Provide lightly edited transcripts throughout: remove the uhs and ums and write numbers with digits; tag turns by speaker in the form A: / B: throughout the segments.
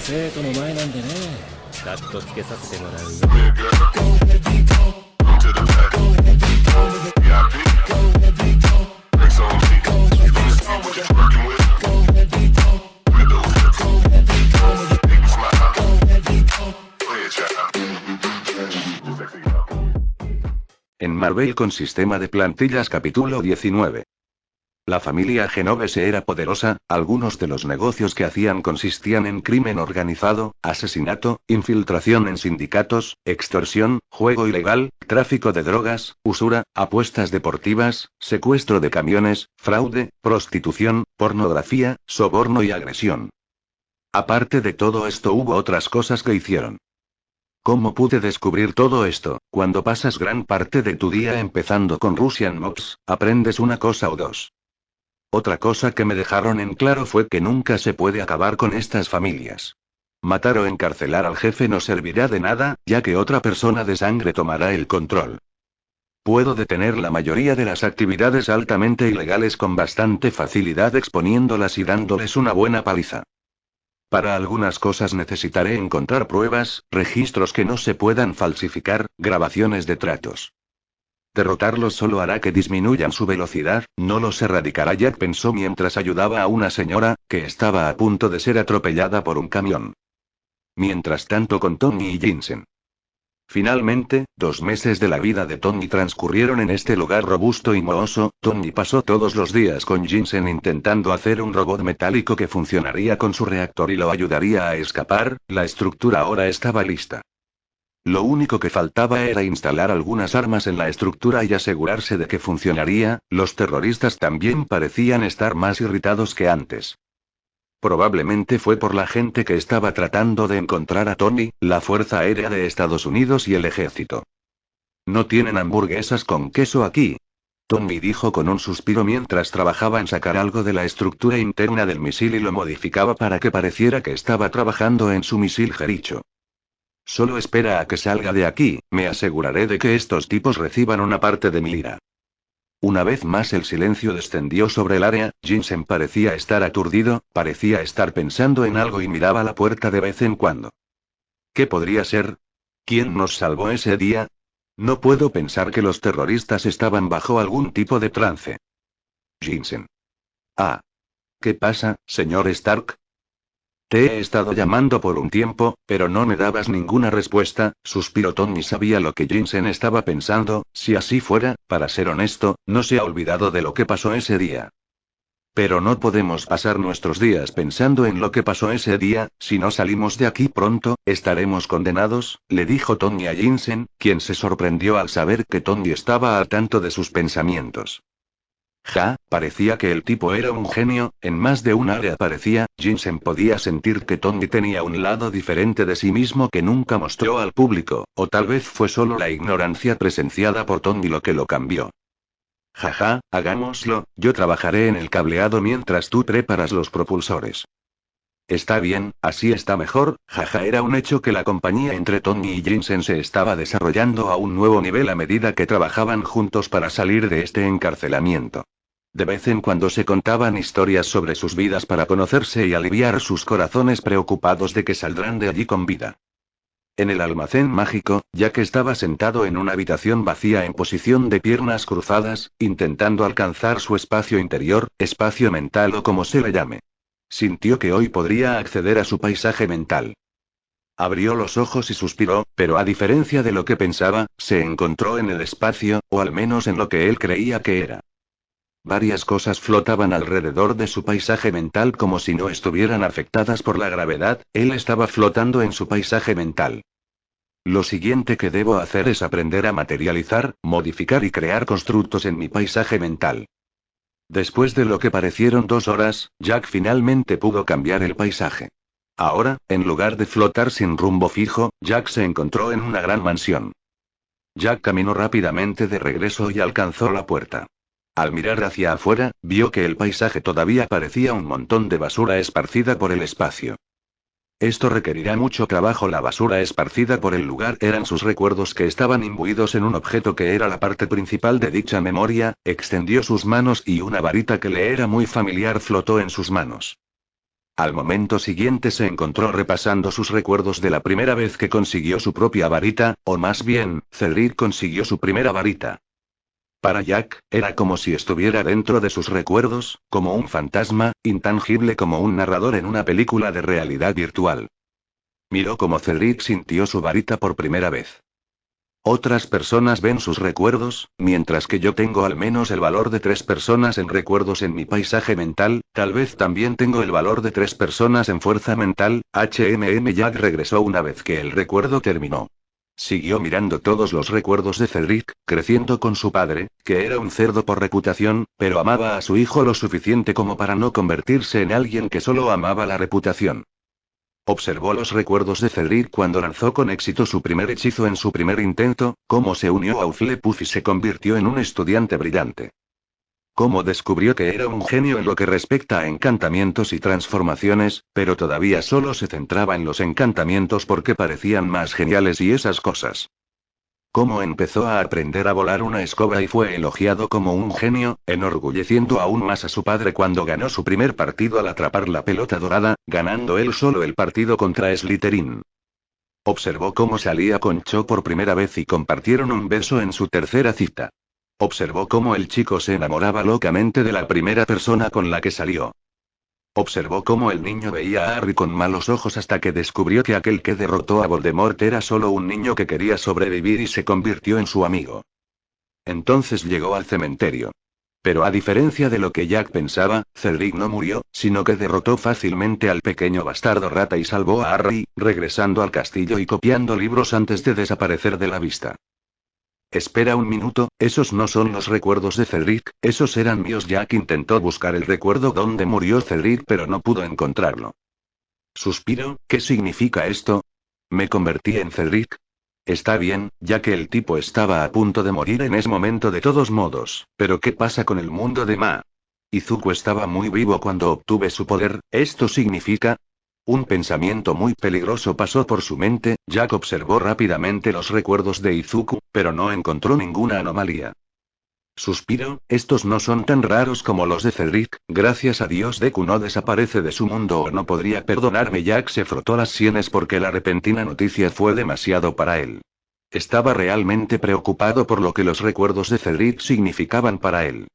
A: 生徒の前なんでね、カットつけさせてもらうよ。
B: En Marvel con sistema de plantillas capítulo 19. La familia Genovese era poderosa, algunos de los negocios que hacían consistían en crimen organizado, asesinato, infiltración en sindicatos, extorsión, juego ilegal, tráfico de drogas, usura, apuestas deportivas, secuestro de camiones, fraude, prostitución, pornografía, soborno y agresión. Aparte de todo esto hubo otras cosas que hicieron. ¿Cómo pude descubrir todo esto? Cuando pasas gran parte de tu día empezando con Russian Mobs, aprendes una cosa o dos. Otra cosa que me dejaron en claro fue que nunca se puede acabar con estas familias. Matar o encarcelar al jefe no servirá de nada, ya que otra persona de sangre tomará el control. Puedo detener la mayoría de las actividades altamente ilegales con bastante facilidad exponiéndolas y dándoles una buena paliza. Para algunas cosas necesitaré encontrar pruebas, registros que no se puedan falsificar, grabaciones de tratos. Derrotarlos solo hará que disminuyan su velocidad, no los erradicará. Jack pensó mientras ayudaba a una señora, que estaba a punto de ser atropellada por un camión. Mientras tanto con Tony y Jensen. Finalmente, 2 meses de la vida de Tony transcurrieron en este lugar robusto y mohoso. Tony pasó todos los días con Jensen intentando hacer un robot metálico que funcionaría con su reactor y lo ayudaría a escapar. La estructura ahora estaba lista. Lo único que faltaba era instalar algunas armas en la estructura y asegurarse de que funcionaría. Los terroristas también parecían estar más irritados que antes. Probablemente fue por la gente que estaba tratando de encontrar a Tony, la Fuerza Aérea de Estados Unidos y el ejército. ¿No tienen hamburguesas con queso aquí? Tony dijo con un suspiro mientras trabajaba en sacar algo de la estructura interna del misil y lo modificaba para que pareciera que estaba trabajando en su misil Jericho. Solo espera a que salga de aquí, me aseguraré de que estos tipos reciban una parte de mi ira. Una vez más el silencio descendió sobre el área. Jensen parecía estar aturdido, parecía estar pensando en algo y miraba la puerta de vez en cuando. ¿Qué podría ser? ¿Quién nos salvó ese día? No puedo pensar que los terroristas estaban bajo algún tipo de trance. Jensen. Ah. ¿Qué pasa, señor Stark? Te he estado llamando por un tiempo, pero no me dabas ninguna respuesta, suspiró Tony. Sabía lo que Jensen estaba pensando. Si así fuera, para ser honesto, no se ha olvidado de lo que pasó ese día. Pero no podemos pasar nuestros días pensando en lo que pasó ese día. Si no salimos de aquí pronto, estaremos condenados, le dijo Tony a Jensen, quien se sorprendió al saber que Tony estaba al tanto de sus pensamientos. Parecía que el tipo era un genio. En más de un área parecía. Jensen podía sentir que Tony tenía un lado diferente de sí mismo que nunca mostró al público, o tal vez fue solo la ignorancia presenciada por Tony lo que lo cambió. Hagámoslo. Yo trabajaré en el cableado mientras tú preparas los propulsores. Está bien, así está mejor. Era un hecho que la compañía entre Tony y Jensen se estaba desarrollando a un nuevo nivel a medida que trabajaban juntos para salir de este encarcelamiento. De vez en cuando se contaban historias sobre sus vidas para conocerse y aliviar sus corazones preocupados de que saldrán de allí con vida. En el almacén mágico, Jack estaba sentado en una habitación vacía en posición de piernas cruzadas, intentando alcanzar su espacio interior, espacio mental o como se le llame. Sintió que hoy podría acceder a su paisaje mental. Abrió los ojos y suspiró, pero a diferencia de lo que pensaba, se encontró en el espacio, o al menos en lo que él creía que era. Varias cosas flotaban alrededor de su paisaje mental como si no estuvieran afectadas por la gravedad. Él estaba flotando en su paisaje mental. Lo siguiente que debo hacer es aprender a materializar, modificar y crear constructos en mi paisaje mental. Después de lo que parecieron 2 horas, Jack finalmente pudo cambiar el paisaje. Ahora, en lugar de flotar sin rumbo fijo, Jack se encontró en una gran mansión. Jack caminó rápidamente de regreso y alcanzó la puerta. Al mirar hacia afuera, vio que el paisaje todavía parecía un montón de basura esparcida por el espacio. Esto requerirá mucho trabajo. La basura esparcida por el lugar eran sus recuerdos que estaban imbuidos en un objeto que era la parte principal de dicha memoria. Extendió sus manos y una varita que le era muy familiar flotó en sus manos. Al momento siguiente se encontró repasando sus recuerdos de la primera vez que consiguió su propia varita, o más bien, Cedric consiguió su primera varita. Para Jack, era como si estuviera dentro de sus recuerdos, como un fantasma, intangible como un narrador en una película de realidad virtual. Miró cómo Cedric sintió su varita por primera vez. Otras personas ven sus recuerdos, mientras que yo tengo al menos el valor de 3 personas en recuerdos en mi paisaje mental, tal vez también tengo el valor de 3 personas en fuerza mental. Jack regresó una vez que el recuerdo terminó. Siguió mirando todos los recuerdos de Cedric, creciendo con su padre, que era un cerdo por reputación, pero amaba a su hijo lo suficiente como para no convertirse en alguien que solo amaba la reputación. Observó los recuerdos de Cedric cuando lanzó con éxito su primer hechizo en su primer intento, cómo se unió a Hufflepuff y se convirtió en un estudiante brillante. Cómo descubrió que era un genio en lo que respecta a encantamientos y transformaciones, pero todavía solo se centraba en los encantamientos porque parecían más geniales y esas cosas. Cómo empezó a aprender a volar una escoba y fue elogiado como un genio, enorgulleciendo aún más a su padre cuando ganó su primer partido al atrapar la pelota dorada, ganando él solo el partido contra Slytherin. Observó cómo salía con Cho por primera vez y compartieron un beso en su tercera cita. Observó cómo el chico se enamoraba locamente de la primera persona con la que salió. Observó cómo el niño veía a Harry con malos ojos hasta que descubrió que aquel que derrotó a Voldemort era solo un niño que quería sobrevivir y se convirtió en su amigo. Entonces llegó al cementerio. Pero a diferencia de lo que Jack pensaba, Cedric no murió, sino que derrotó fácilmente al pequeño bastardo rata y salvó a Harry, regresando al castillo y copiando libros antes de desaparecer de la vista. Espera un minuto, esos no son los recuerdos de Cedric, esos eran míos. Jack intentó buscar el recuerdo donde murió Cedric pero no pudo encontrarlo. Suspiro, ¿qué significa esto? ¿Me convertí en Cedric? Está bien, ya que el tipo estaba a punto de morir en ese momento de todos modos, pero ¿qué pasa con el mundo de Ma? Izuku estaba muy vivo cuando obtuve su poder, ¿esto significa? Un pensamiento muy peligroso pasó por su mente. Jack observó rápidamente los recuerdos de Izuku, pero no encontró ninguna anomalía. Suspiro, estos no son tan raros como los de Cedric, gracias a Dios Deku no desaparece de su mundo o no podría perdonarme. Jack se frotó las sienes porque la repentina noticia fue demasiado para él. Estaba realmente preocupado por lo que los recuerdos de Cedric significaban para él.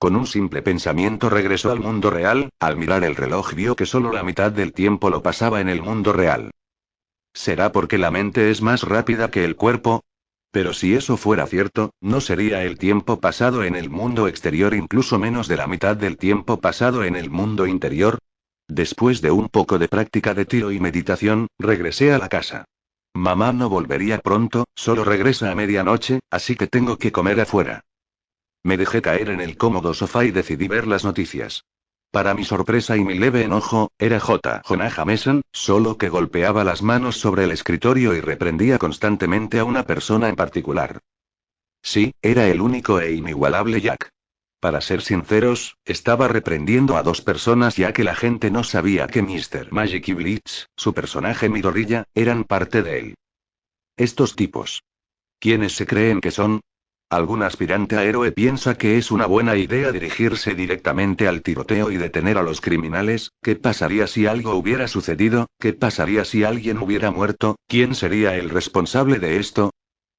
B: Con un simple pensamiento regresó al mundo real. Al mirar el reloj vio que solo la mitad del tiempo lo pasaba en el mundo real. ¿Será porque la mente es más rápida que el cuerpo? Pero si eso fuera cierto, ¿no sería el tiempo pasado en el mundo exterior incluso menos de la mitad del tiempo pasado en el mundo interior? Después de un poco de práctica de tiro y meditación, regresé a la casa. Mamá no volvería pronto, solo regresa a medianoche, así que tengo que comer afuera. Me dejé caer en el cómodo sofá y decidí ver las noticias. Para mi sorpresa y mi leve enojo, era Jonah Jameson, solo que golpeaba las manos sobre el escritorio y reprendía constantemente a una persona en particular. Sí, era el único e inigualable Jack. Para ser sinceros, estaba reprendiendo a 2 personas ya que la gente no sabía que Mr. Magic y Bleach, su personaje Midoriya, eran parte de él. Estos tipos. ¿Quiénes se creen que son? ¿Algún aspirante a héroe piensa que es una buena idea dirigirse directamente al tiroteo y detener a los criminales? ¿Qué pasaría si algo hubiera sucedido? ¿Qué pasaría si alguien hubiera muerto? ¿Quién sería el responsable de esto?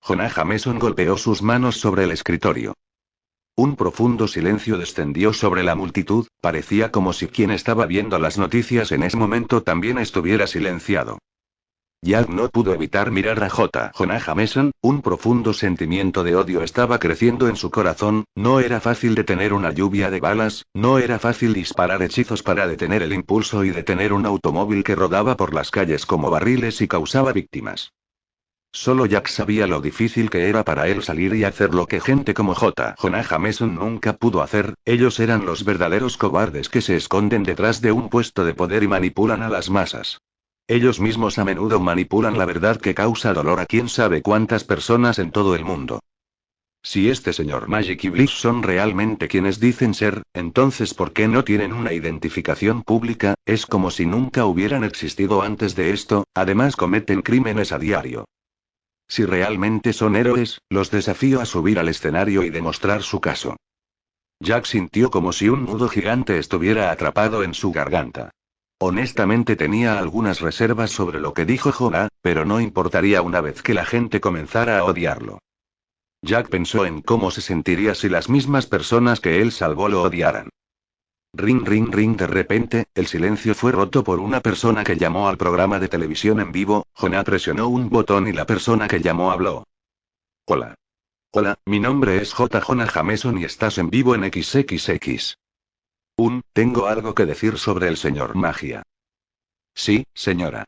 B: Jonah Jameson golpeó sus manos sobre el escritorio. Un profundo silencio descendió sobre la multitud, parecía como si quien estaba viendo las noticias en ese momento también estuviera silenciado. Jack no pudo evitar mirar a Jonah Jameson, un profundo sentimiento de odio estaba creciendo en su corazón. No era fácil detener una lluvia de balas, no era fácil disparar hechizos para detener el impulso y detener un automóvil que rodaba por las calles como barriles y causaba víctimas. Solo Jack sabía lo difícil que era para él salir y hacer lo que gente como Jonah Jameson nunca pudo hacer. Ellos eran los verdaderos cobardes que se esconden detrás de un puesto de poder y manipulan a las masas. Ellos mismos a menudo manipulan la verdad que causa dolor a quién sabe cuántas personas en todo el mundo. Si este señor Magic y Bleach son realmente quienes dicen ser, entonces ¿por qué no tienen una identificación pública? Es como si nunca hubieran existido antes de esto, además cometen crímenes a diario. Si realmente son héroes, los desafío a subir al escenario y demostrar su caso. Jack sintió como si un nudo gigante estuviera atrapado en su garganta. Honestamente tenía algunas reservas sobre lo que dijo Jonah, pero no importaría una vez que la gente comenzara a odiarlo. Jack pensó en cómo se sentiría si las mismas personas que él salvó lo odiaran. Ring, ring, ring. De repente, el silencio fue roto por una persona que llamó al programa de televisión en vivo. Jonah presionó un botón y la persona que llamó habló. Hola. Hola, mi nombre es J. Jonah Jameson y estás en vivo en XXX. Tengo algo que decir sobre el señor Magia. Sí, señora.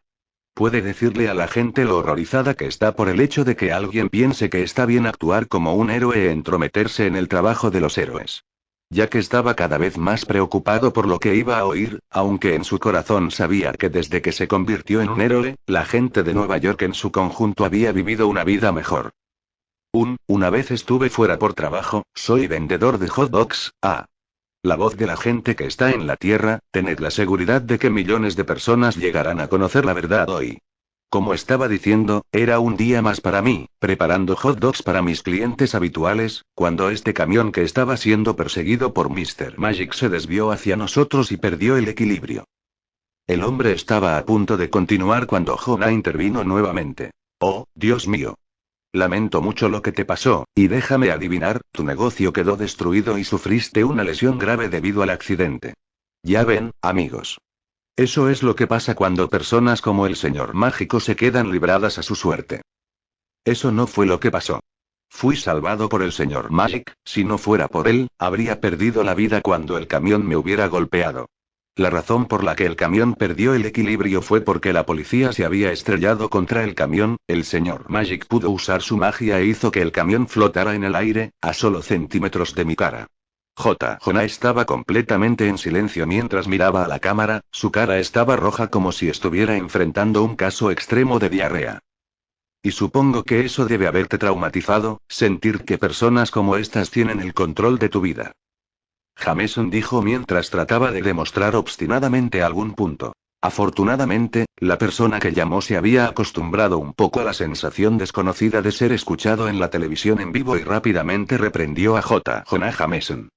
B: Puede decirle a la gente lo horrorizada que está por el hecho de que alguien piense que está bien actuar como un héroe e entrometerse en el trabajo de los héroes. Ya que estaba cada vez más preocupado por lo que iba a oír, aunque en su corazón sabía que desde que se convirtió en un héroe, la gente de Nueva York en su conjunto había vivido una vida mejor. Una vez estuve fuera por trabajo, soy vendedor de hot dogs, la voz de la gente que está en la tierra, tened la seguridad de que millones de personas llegarán a conocer la verdad hoy. Como estaba diciendo, era un día más para mí, preparando hot dogs para mis clientes habituales, cuando este camión que estaba siendo perseguido por Mr. Magic se desvió hacia nosotros y perdió el equilibrio. El hombre estaba a punto de continuar cuando Jonah intervino nuevamente. Oh, Dios mío. Lamento mucho lo que te pasó, y déjame adivinar, tu negocio quedó destruido y sufriste una lesión grave debido al accidente. Ya ven, amigos. Eso es lo que pasa cuando personas como el señor mágico se quedan libradas a su suerte. Eso no fue lo que pasó. Fui salvado por el señor Magic, si no fuera por él, habría perdido la vida cuando el camión me hubiera golpeado. La razón por la que el camión perdió el equilibrio fue porque la policía se había estrellado contra el camión. El señor Magic pudo usar su magia e hizo que el camión flotara en el aire, a solo centímetros de mi cara. Jonah estaba completamente en silencio mientras miraba a la cámara, su cara estaba roja como si estuviera enfrentando un caso extremo de diarrea. Y supongo que eso debe haberte traumatizado, sentir que personas como estas tienen el control de tu vida. Jameson dijo mientras trataba de demostrar obstinadamente algún punto. Afortunadamente, la persona que llamó se había acostumbrado un poco a la sensación desconocida de ser escuchado en la televisión en vivo y rápidamente reprendió a Jonah Jameson.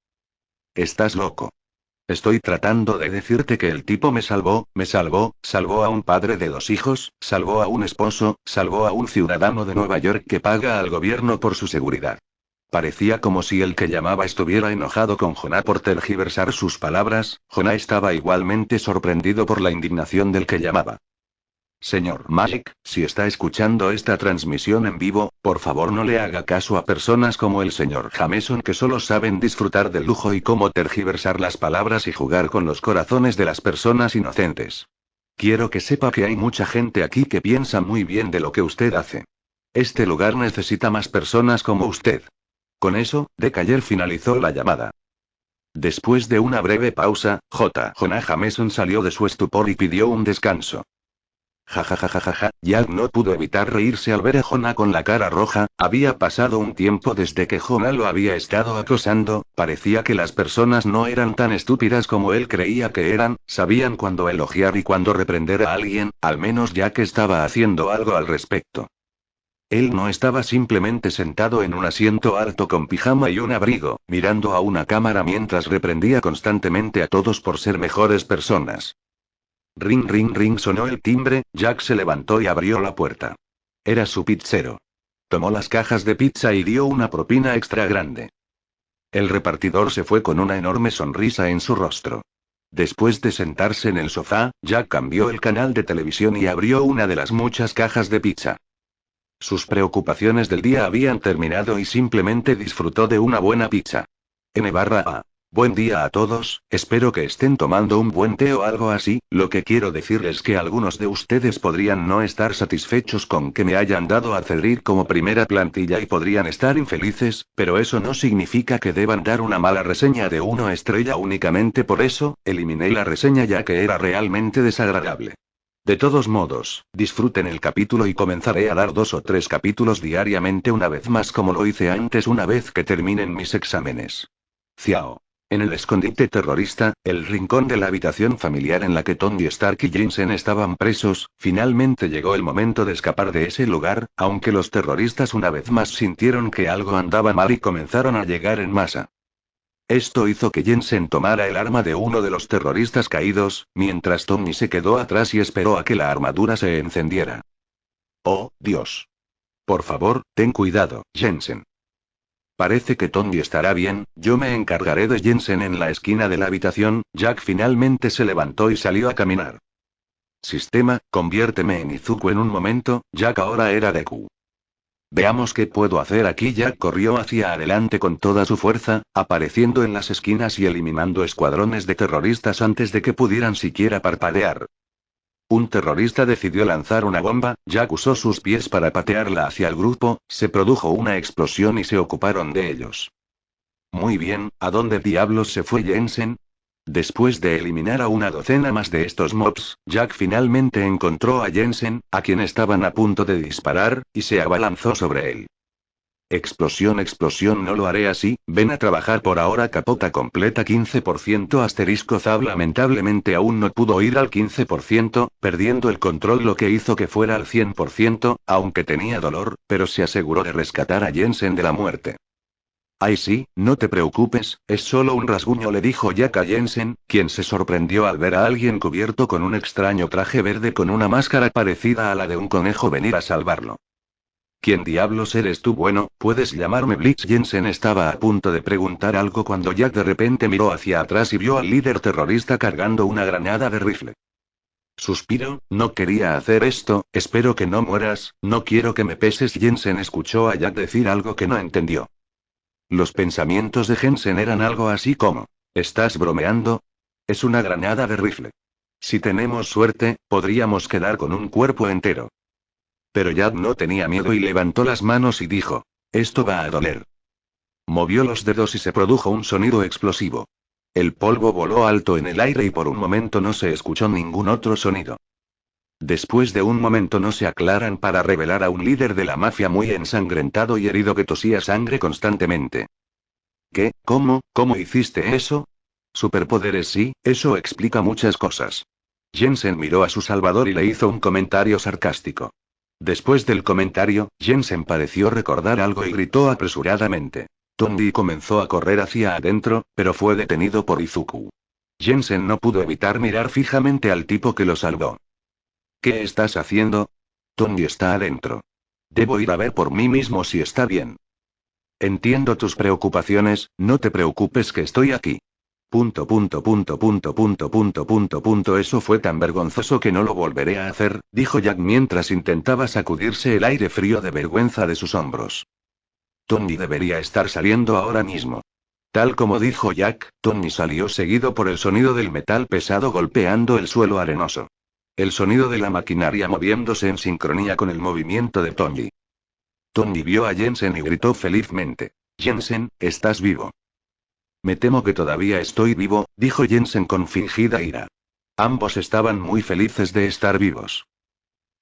B: Estás loco. Estoy tratando de decirte que el tipo me salvó, salvó a un padre de 2 hijos, salvó a un esposo, salvó a un ciudadano de Nueva York que paga al gobierno por su seguridad. Parecía como si el que llamaba estuviera enojado con Jonah por tergiversar sus palabras. Jonah estaba igualmente sorprendido por la indignación del que llamaba. Señor Magic, si está escuchando esta transmisión en vivo, por favor no le haga caso a personas como el señor Jameson que solo saben disfrutar del lujo y cómo tergiversar las palabras y jugar con los corazones de las personas inocentes. Quiero que sepa que hay mucha gente aquí que piensa muy bien de lo que usted hace. Este lugar necesita más personas como usted. Con eso, Decayer finalizó la llamada. Después de una breve pausa, Jonah Jameson salió de su estupor y pidió un descanso. Jajajajaja, Jack no pudo evitar reírse al ver a Jonah con la cara roja. Había pasado un tiempo desde que Jonah lo había estado acosando, parecía que las personas no eran tan estúpidas como él creía que eran, sabían cuándo elogiar y cuándo reprender a alguien, al menos Jack estaba haciendo algo al respecto. Él no estaba simplemente sentado en un asiento alto con pijama y un abrigo, mirando a una cámara mientras reprendía constantemente a todos por ser mejores personas. Ring, ring, ring, sonó el timbre. Jack se levantó y abrió la puerta. Era su pizzero. Tomó las cajas de pizza y dio una propina extra grande. El repartidor se fue con una enorme sonrisa en su rostro. Después de sentarse en el sofá, Jack cambió el canal de televisión y abrió una de las muchas cajas de pizza. Sus preocupaciones del día habían terminado y simplemente disfrutó de una buena pizza. N/A. Buen día a todos, espero que estén tomando un buen té o algo así. Lo que quiero decir es que algunos de ustedes podrían no estar satisfechos con que me hayan dado a Cedric como primera plantilla y podrían estar infelices, pero eso no significa que deban dar una mala reseña de 1 estrella únicamente por eso. Eliminé la reseña ya que era realmente desagradable. De todos modos, disfruten el capítulo y comenzaré a dar 2 o 3 capítulos diariamente una vez más como lo hice antes una vez que terminen mis exámenes. Ciao. En el escondite terrorista, el rincón de la habitación familiar en la que Tony Stark y Jensen estaban presos, finalmente llegó el momento de escapar de ese lugar, aunque los terroristas una vez más sintieron que algo andaba mal y comenzaron a llegar en masa. Esto hizo que Jensen tomara el arma de uno de los terroristas caídos, mientras Tommy se quedó atrás y esperó a que la armadura se encendiera. ¡Oh, Dios! Por favor, ten cuidado, Jensen. Parece que Tommy estará bien, yo me encargaré de Jensen. En la esquina de la habitación, Jack finalmente se levantó y salió a caminar. Sistema, conviérteme en Izuku en un momento. Jack ahora era Deku. Veamos qué puedo hacer aquí. Jack corrió hacia adelante con toda su fuerza, apareciendo en las esquinas y eliminando escuadrones de terroristas antes de que pudieran siquiera parpadear. Un terrorista decidió lanzar una bomba, Jack usó sus pies para patearla hacia el grupo, se produjo una explosión y se ocuparon de ellos. Muy bien, ¿a dónde diablos se fue Jensen? Después de eliminar a una docena más de estos mobs, Jack finalmente encontró a Jensen, a quien estaban a punto de disparar, y se abalanzó sobre él. Explosión, explosión, no lo haré así, ven a trabajar por ahora. Capota completa 15% asterisco Zab lamentablemente aún no pudo ir al 15%, perdiendo el control lo que hizo que fuera al 100%, aunque tenía dolor, pero se aseguró de rescatar a Jensen de la muerte. Ay sí, no te preocupes, es solo un rasguño, le dijo Jack a Jensen, quien se sorprendió al ver a alguien cubierto con un extraño traje verde con una máscara parecida a la de un conejo venir a salvarlo. ¿Quién diablos eres tú? Bueno, puedes llamarme Blitz. Jensen estaba a punto de preguntar algo cuando Jack de repente miró hacia atrás y vio al líder terrorista cargando una granada de rifle. Suspiro, no quería hacer esto, espero que no mueras, no quiero que me peses. Jensen escuchó a Jack decir algo que no entendió. Los pensamientos de Jensen eran algo así como: ¿estás bromeando? Es una granada de rifle. Si tenemos suerte, podríamos quedar con un cuerpo entero. Pero Jack no tenía miedo y levantó las manos y dijo: esto va a doler. Movió los dedos y se produjo un sonido explosivo. El polvo voló alto en el aire y por un momento no se escuchó ningún otro sonido. Después de un momento no se aclaran para revelar a un líder de la mafia muy ensangrentado y herido que tosía sangre constantemente. ¿Qué? ¿Cómo hiciste eso? Superpoderes, sí, eso explica muchas cosas. Jensen miró a su salvador y le hizo un comentario sarcástico. Después del comentario, Jensen pareció recordar algo y gritó apresuradamente. Tommy comenzó a correr hacia adentro, pero fue detenido por Izuku. Jensen no pudo evitar mirar fijamente al tipo que lo salvó. ¿Qué estás haciendo? Tommy está adentro. Debo ir a ver por mí mismo si está bien. Entiendo tus preocupaciones, no te preocupes que estoy aquí. Eso fue tan vergonzoso que no lo volveré a hacer, dijo Jack mientras intentaba sacudirse el aire frío de vergüenza de sus hombros. Tommy debería estar saliendo ahora mismo. Tal como dijo Jack, Tommy salió seguido por el sonido del metal pesado golpeando el suelo arenoso. El sonido de la maquinaria moviéndose en sincronía con el movimiento de Tommy. Tommy vio a Jensen y gritó felizmente: Jensen, estás vivo. Me temo que todavía estoy vivo, dijo Jensen con fingida ira. Ambos estaban muy felices de estar vivos.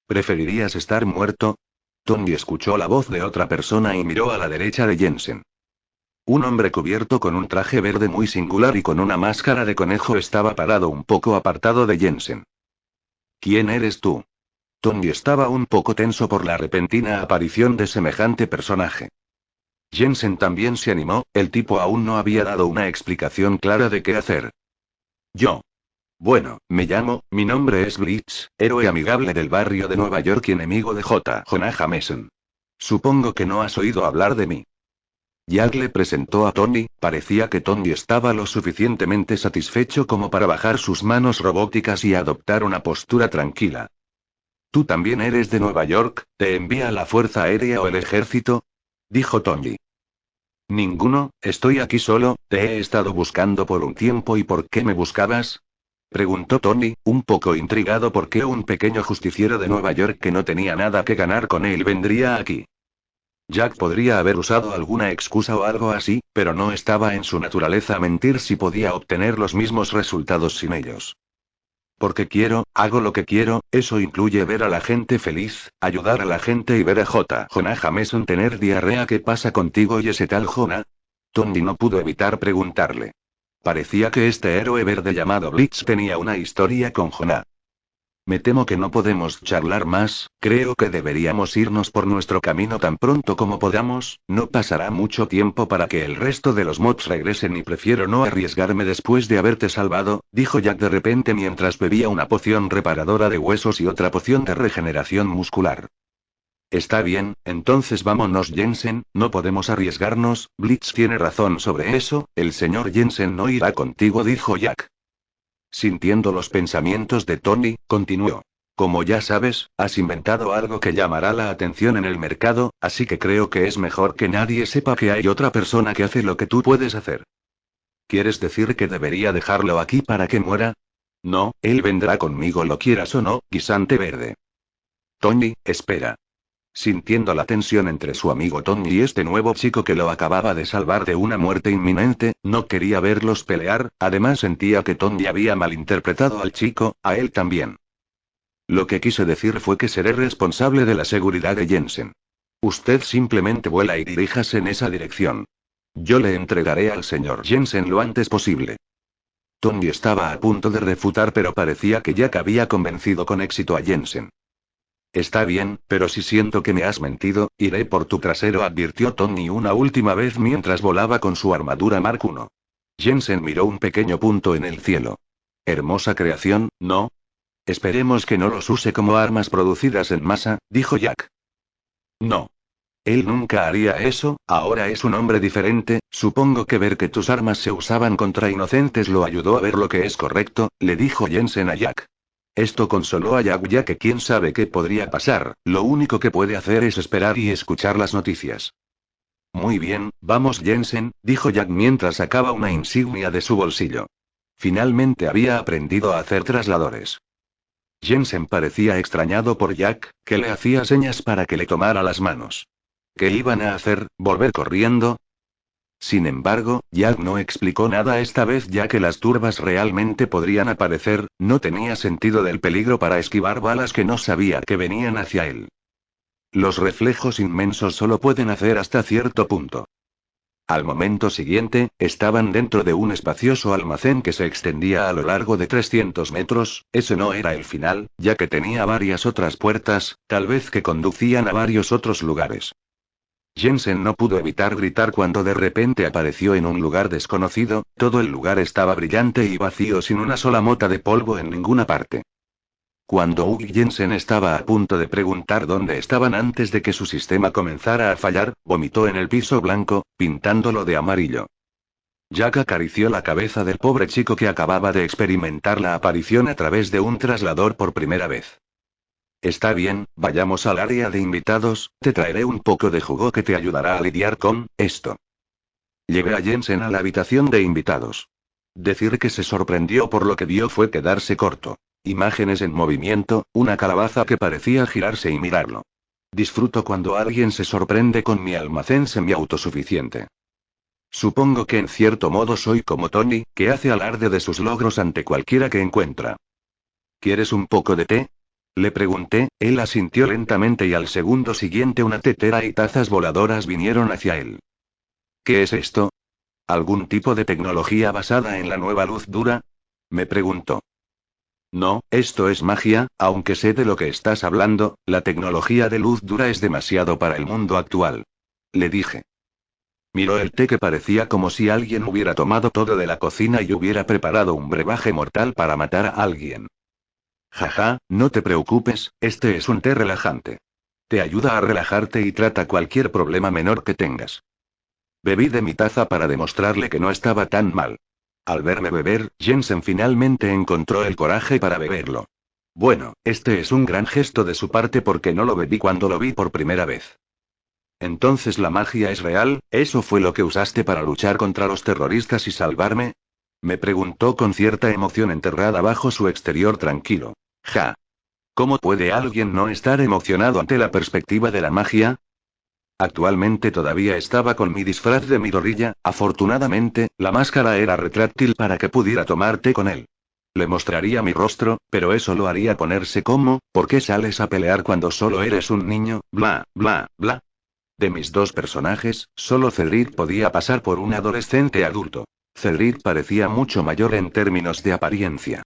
B: ¿Preferirías estar muerto? Tommy escuchó la voz de otra persona y miró a la derecha de Jensen. Un hombre cubierto con un traje verde muy singular y con una máscara de conejo estaba parado un poco apartado de Jensen. ¿Quién eres tú? Tommy estaba un poco tenso por la repentina aparición de semejante personaje. Jensen también se animó, el tipo aún no había dado una explicación clara de qué hacer. Yo. Bueno, mi nombre es Blitz, héroe amigable del barrio de Nueva York y enemigo de Jonah Jameson. Supongo que no has oído hablar de mí. Jack le presentó a Tommy, parecía que Tommy estaba lo suficientemente satisfecho como para bajar sus manos robóticas y adoptar una postura tranquila. ¿Tú también eres de Nueva York? ¿Te envía la Fuerza Aérea o el Ejército? Dijo Tommy. Ninguno, estoy aquí solo, te he estado buscando por un tiempo. ¿Y por qué me buscabas? Preguntó Tommy, un poco intrigado por qué un pequeño justiciero de Nueva York que no tenía nada que ganar con él vendría aquí. Jack podría haber usado alguna excusa o algo así, pero no estaba en su naturaleza mentir si podía obtener los mismos resultados sin ellos. Porque hago lo que quiero, eso incluye ver a la gente feliz, ayudar a la gente y ver a Jonah Jameson tener diarrea. ¿Qué pasa contigo y ese tal Jonah? Tommy no pudo evitar preguntarle. Parecía que este héroe verde llamado Blitz tenía una historia con Jonah. Me temo que no podemos charlar más, creo que deberíamos irnos por nuestro camino tan pronto como podamos, no pasará mucho tiempo para que el resto de los mods regresen y prefiero no arriesgarme después de haberte salvado, dijo Jack de repente mientras bebía una poción reparadora de huesos y otra poción de regeneración muscular. Está bien, entonces vámonos Jensen, no podemos arriesgarnos, Blitz tiene razón sobre eso, el señor Jensen no irá contigo, dijo Jack. Sintiendo los pensamientos de Tony, continuó. Como ya sabes, has inventado algo que llamará la atención en el mercado, así que creo que es mejor que nadie sepa que hay otra persona que hace lo que tú puedes hacer. ¿Quieres decir que debería dejarlo aquí para que muera? No, él vendrá conmigo lo quieras o no, guisante verde. Tony, espera. Sintiendo la tensión entre su amigo Tony y este nuevo chico que lo acababa de salvar de una muerte inminente, no quería verlos pelear, además sentía que Tony había malinterpretado al chico, a él también. Lo que quise decir fue que seré responsable de la seguridad de Jensen. Usted simplemente vuela y diríjase en esa dirección. Yo le entregaré al señor Jensen lo antes posible. Tony estaba a punto de refutar, pero parecía que Jack había convencido con éxito a Jensen. Está bien, pero si siento que me has mentido, iré por tu trasero, advirtió Tony una última vez mientras volaba con su armadura Mark I. Jensen miró un pequeño punto en el cielo. Hermosa creación, ¿no? Esperemos que no los use como armas producidas en masa, dijo Jack. No. Él nunca haría eso, ahora es un hombre diferente, supongo que ver que tus armas se usaban contra inocentes lo ayudó a ver lo que es correcto, le dijo Jensen a Jack. Esto consoló a Jack ya que quién sabe qué podría pasar, lo único que puede hacer es esperar y escuchar las noticias. Muy bien, vamos Jensen, dijo Jack mientras sacaba una insignia de su bolsillo. Finalmente había aprendido a hacer trasladores. Jensen parecía extrañado por Jack, que le hacía señas para que le tomara las manos. ¿Qué iban a hacer? ¿Volver corriendo? Sin embargo, Jack no explicó nada esta vez ya que las turbas realmente podrían aparecer, no tenía sentido del peligro para esquivar balas que no sabía que venían hacia él. Los reflejos inmensos solo pueden hacer hasta cierto punto. Al momento siguiente, estaban dentro de un espacioso almacén que se extendía a lo largo de 300 metros, ese no era el final, ya que tenía varias otras puertas, tal vez que conducían a varios otros lugares. Jensen no pudo evitar gritar cuando de repente apareció en un lugar desconocido, todo el lugar estaba brillante y vacío sin una sola mota de polvo en ninguna parte. Cuando Hugh Jensen estaba a punto de preguntar dónde estaban antes de que su sistema comenzara a fallar, vomitó en el piso blanco, pintándolo de amarillo. Jack acarició la cabeza del pobre chico que acababa de experimentar la aparición a través de un traslador por primera vez. Está bien, vayamos al área de invitados, te traeré un poco de jugo que te ayudará a lidiar con esto. Llevé a Jensen a la habitación de invitados. Decir que se sorprendió por lo que vio fue quedarse corto. Imágenes en movimiento, una calabaza que parecía girarse y mirarlo. Disfruto cuando alguien se sorprende con mi almacén semi-autosuficiente. Supongo que en cierto modo soy como Tony, que hace alarde de sus logros ante cualquiera que encuentra. ¿Quieres un poco de té? Le pregunté, él asintió lentamente y al segundo siguiente una tetera y tazas voladoras vinieron hacia él. ¿Qué es esto? ¿Algún tipo de tecnología basada en la nueva luz dura? Me preguntó. No, esto es magia, aunque sé de lo que estás hablando, la tecnología de luz dura es demasiado para el mundo actual. Le dije. Miró el té que parecía como si alguien hubiera tomado todo de la cocina y hubiera preparado un brebaje mortal para matar a alguien. Jaja, no te preocupes, este es un té relajante. Te ayuda a relajarte y trata cualquier problema menor que tengas. Bebí de mi taza para demostrarle que no estaba tan mal. Al verme beber, Jensen finalmente encontró el coraje para beberlo. Bueno, este es un gran gesto de su parte porque no lo bebí cuando lo vi por primera vez. Entonces la magia es real, ¿eso fue lo que usaste para luchar contra los terroristas y salvarme? Me preguntó con cierta emoción enterrada bajo su exterior tranquilo. Ja. ¿Cómo puede alguien no estar emocionado ante la perspectiva de la magia? Actualmente todavía estaba con mi disfraz de Midorilla, afortunadamente, la máscara era retráctil para que pudiera tomar té con él. Le mostraría mi rostro, pero eso lo haría ponerse como, ¿por qué sales a pelear cuando solo eres un niño? Bla, bla, bla. De mis dos personajes, solo Cedric podía pasar por un adolescente adulto. Cedric parecía mucho mayor en términos de apariencia.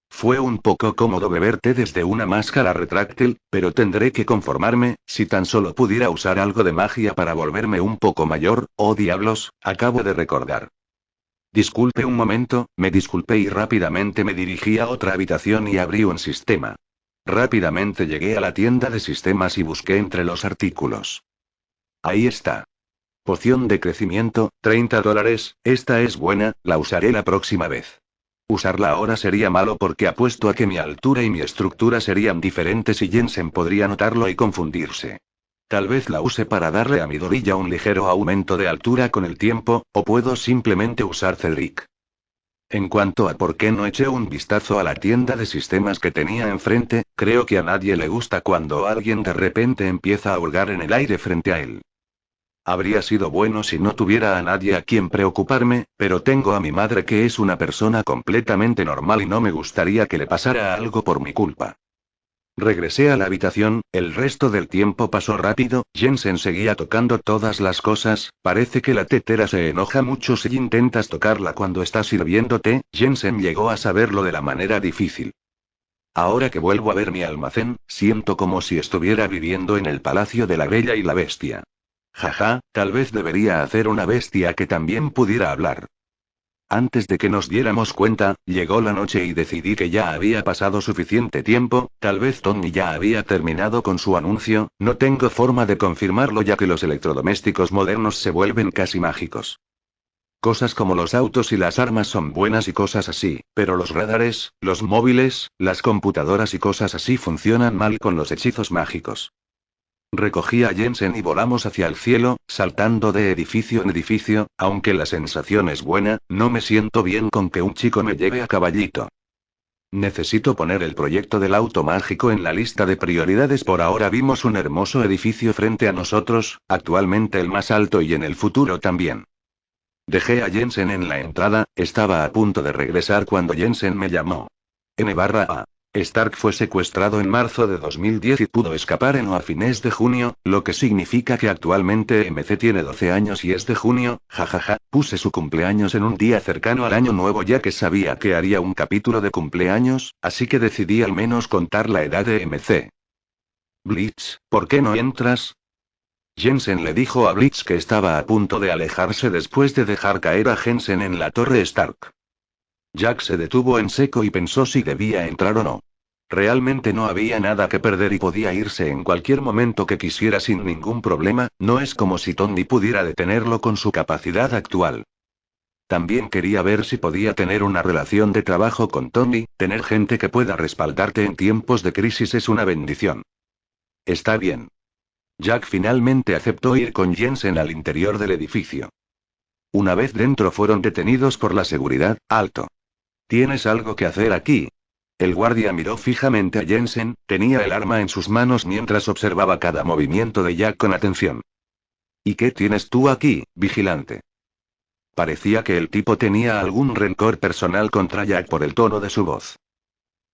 B: Fue un poco cómodo beber té desde una máscara retráctil, pero tendré que conformarme, si tan solo pudiera usar algo de magia para volverme un poco mayor. Oh diablos, acabo de recordar. Disculpe un momento, me disculpé y rápidamente me dirigí a otra habitación y abrí un sistema. Rápidamente llegué a la tienda de sistemas y busqué entre los artículos. Ahí está. Poción de crecimiento, $30, esta es buena, la usaré la próxima vez. Usarla ahora sería malo porque apuesto a que mi altura y mi estructura serían diferentes y Jensen podría notarlo y confundirse. Tal vez la use para darle a mi dorilla un ligero aumento de altura con el tiempo, o puedo simplemente usar Cedric. En cuanto a por qué no eché un vistazo a la tienda de sistemas que tenía enfrente, creo que a nadie le gusta cuando alguien de repente empieza a hurgar en el aire frente a él. Habría sido bueno si no tuviera a nadie a quien preocuparme, pero tengo a mi madre que es una persona completamente normal y no me gustaría que le pasara algo por mi culpa. Regresé a la habitación, el resto del tiempo pasó rápido, Jensen seguía tocando todas las cosas, parece que la tetera se enoja mucho si intentas tocarla cuando está sirviéndote. Jensen llegó a saberlo de la manera difícil. Ahora que vuelvo a ver mi almacén, siento como si estuviera viviendo en el palacio de la Bella y la Bestia. Jaja, tal vez debería hacer una bestia que también pudiera hablar. Antes de que nos diéramos cuenta, llegó la noche y decidí que ya había pasado suficiente tiempo, tal vez Tony ya había terminado con su anuncio, no tengo forma de confirmarlo ya que los electrodomésticos modernos se vuelven casi mágicos. Cosas como los autos y las armas son buenas y cosas así, pero los radares, los móviles, las computadoras y cosas así funcionan mal con los hechizos mágicos. Recogí a Jensen y volamos hacia el cielo, saltando de edificio en edificio, aunque la sensación es buena, no me siento bien con que un chico me lleve a caballito. Necesito poner el proyecto del auto mágico en la lista de prioridades. Por ahora vimos un hermoso edificio frente a nosotros, actualmente el más alto y en el futuro también. Dejé a Jensen en la entrada, estaba a punto de regresar cuando Jensen me llamó. N/A. Stark fue secuestrado en marzo de 2010 y pudo escapar a fines de junio, lo que significa que actualmente MC tiene 12 años y es de junio, jajaja. Puse su cumpleaños en un día cercano al año nuevo ya que sabía que haría un capítulo de cumpleaños, así que decidí al menos contar la edad de MC. Blitz, ¿por qué no entras? Jensen le dijo a Blitz que estaba a punto de alejarse después de dejar caer a Jensen en la torre Stark. Jack se detuvo en seco y pensó si debía entrar o no. Realmente no había nada que perder y podía irse en cualquier momento que quisiera sin ningún problema, no es como si Tony pudiera detenerlo con su capacidad actual. También quería ver si podía tener una relación de trabajo con Tony, tener gente que pueda respaldarte en tiempos de crisis es una bendición. Está bien. Jack finalmente aceptó ir con Jensen al interior del edificio. Una vez dentro fueron detenidos por la seguridad. Alto. ¿Tienes algo que hacer aquí? El guardia miró fijamente a Jensen, tenía el arma en sus manos mientras observaba cada movimiento de Jack con atención. ¿Y qué tienes tú aquí, vigilante? Parecía que el tipo tenía algún rencor personal contra Jack por el tono de su voz.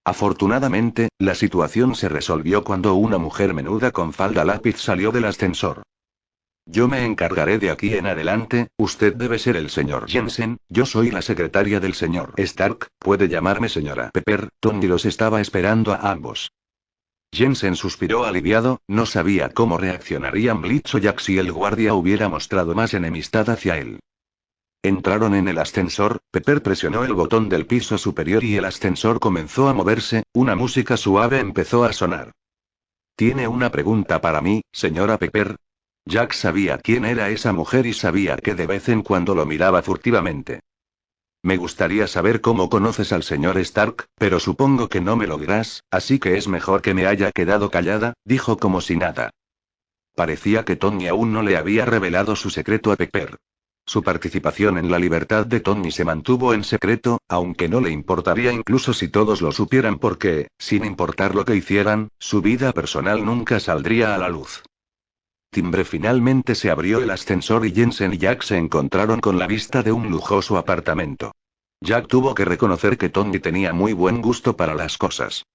B: Afortunadamente, la situación se resolvió cuando una mujer menuda con falda lápiz salió del ascensor. Yo me encargaré de aquí en adelante, usted debe ser el señor Jensen, yo soy la secretaria del señor Stark, puede llamarme señora Pepper. Tony los estaba esperando a ambos. Jensen suspiró aliviado, no sabía cómo reaccionarían Blitz o Jack si el guardia hubiera mostrado más enemistad hacia él. Entraron en el ascensor, Pepper presionó el botón del piso superior y el ascensor comenzó a moverse, una música suave empezó a sonar. ¿Tiene una pregunta para mí, señora Pepper? Jack sabía quién era esa mujer y sabía que de vez en cuando lo miraba furtivamente. Me gustaría saber cómo conoces al señor Stark, pero supongo que no me lo dirás, así que es mejor que me haya quedado callada, dijo como si nada. Parecía que Tony aún no le había revelado su secreto a Pepper. Su participación en la libertad de Tony se mantuvo en secreto, aunque no le importaría incluso si todos lo supieran porque, sin importar lo que hicieran, su vida personal nunca saldría a la luz. Timbre finalmente se abrió el ascensor y Jensen y Jack se encontraron con la vista de un lujoso apartamento. Jack tuvo que reconocer que Tony tenía muy buen gusto para las cosas.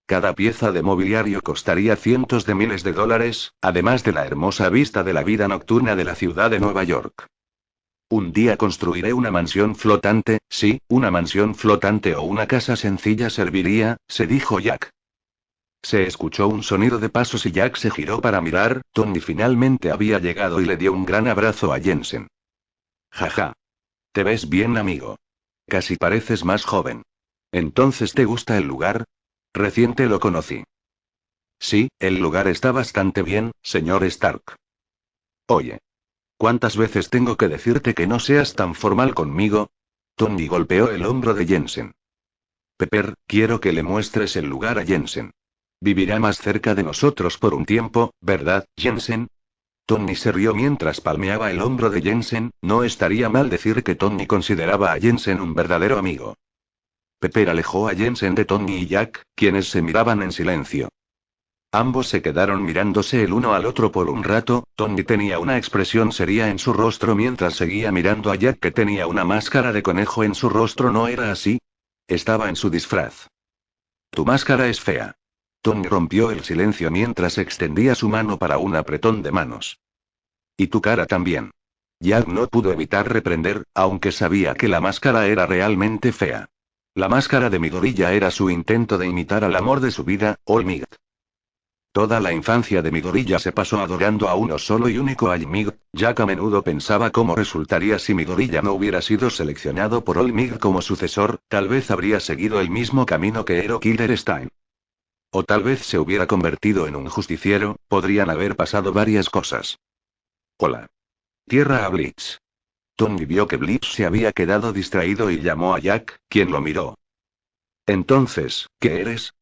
B: Cada pieza de mobiliario costaría cientos de miles de dólares, además de la hermosa vista de la vida nocturna de la ciudad de Nueva York. Un día construiré una mansión flotante, sí, una mansión flotante o una casa sencilla serviría, se dijo Jack. Se escuchó un sonido de pasos y Jack se giró para mirar. Tony finalmente había llegado y le dio un gran abrazo a Jensen. Jaja. Te ves bien, amigo. Casi pareces más joven. ¿Entonces te gusta el lugar? Recién te lo conocí. Sí, el lugar está bastante bien, señor Stark. Oye. ¿Cuántas veces tengo que decirte que no seas tan formal conmigo? Tony golpeó el hombro de Jensen. Pepper, quiero que le muestres el lugar a Jensen. Vivirá más cerca de nosotros por un tiempo, ¿verdad, Jensen? Tony se rió mientras palmeaba el hombro de Jensen. No estaría mal decir que Tony consideraba a Jensen un verdadero amigo. Pepper alejó a Jensen de Tony y Jack, quienes se miraban en silencio. Ambos se quedaron mirándose el uno al otro por un rato. Tony tenía una expresión seria en su rostro mientras seguía mirando a Jack, que tenía una máscara de conejo en su rostro. ¿No era así? Estaba en su disfraz. Tu máscara es fea. Tony rompió el silencio mientras extendía su mano para un apretón de manos. Y tu cara también. Jack no pudo evitar reprender, aunque sabía que la máscara era realmente fea. La máscara de Midoriya era su intento de imitar al amor de su vida, All Might. Toda la infancia de Midoriya se pasó adorando a uno solo y único All Might. Jack a menudo pensaba cómo resultaría si Midoriya no hubiera sido seleccionado por All Might como sucesor. Tal vez habría seguido el mismo camino que Hero Killer Stein. O tal vez se hubiera convertido en un justiciero. Podrían haber pasado varias cosas. Hola. Tierra a Blitz. Tony vio que Blitz se había quedado distraído y llamó a Jack, quien lo miró. Entonces, ¿qué eres?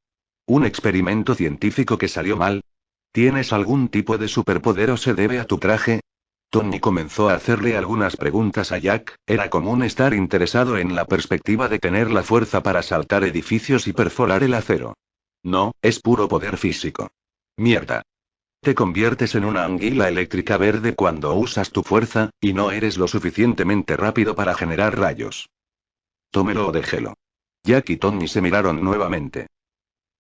B: ¿Un experimento científico que salió mal? ¿Tienes algún tipo de superpoder o se debe a tu traje? Tony comenzó a hacerle algunas preguntas a Jack. Era común estar interesado en la perspectiva de tener la fuerza para saltar edificios y perforar el acero. No, es puro poder físico. Mierda. Te conviertes en una anguila eléctrica verde cuando usas tu fuerza, y no eres lo suficientemente rápido para generar rayos. Tómelo o déjelo. Jack y Tony se miraron nuevamente.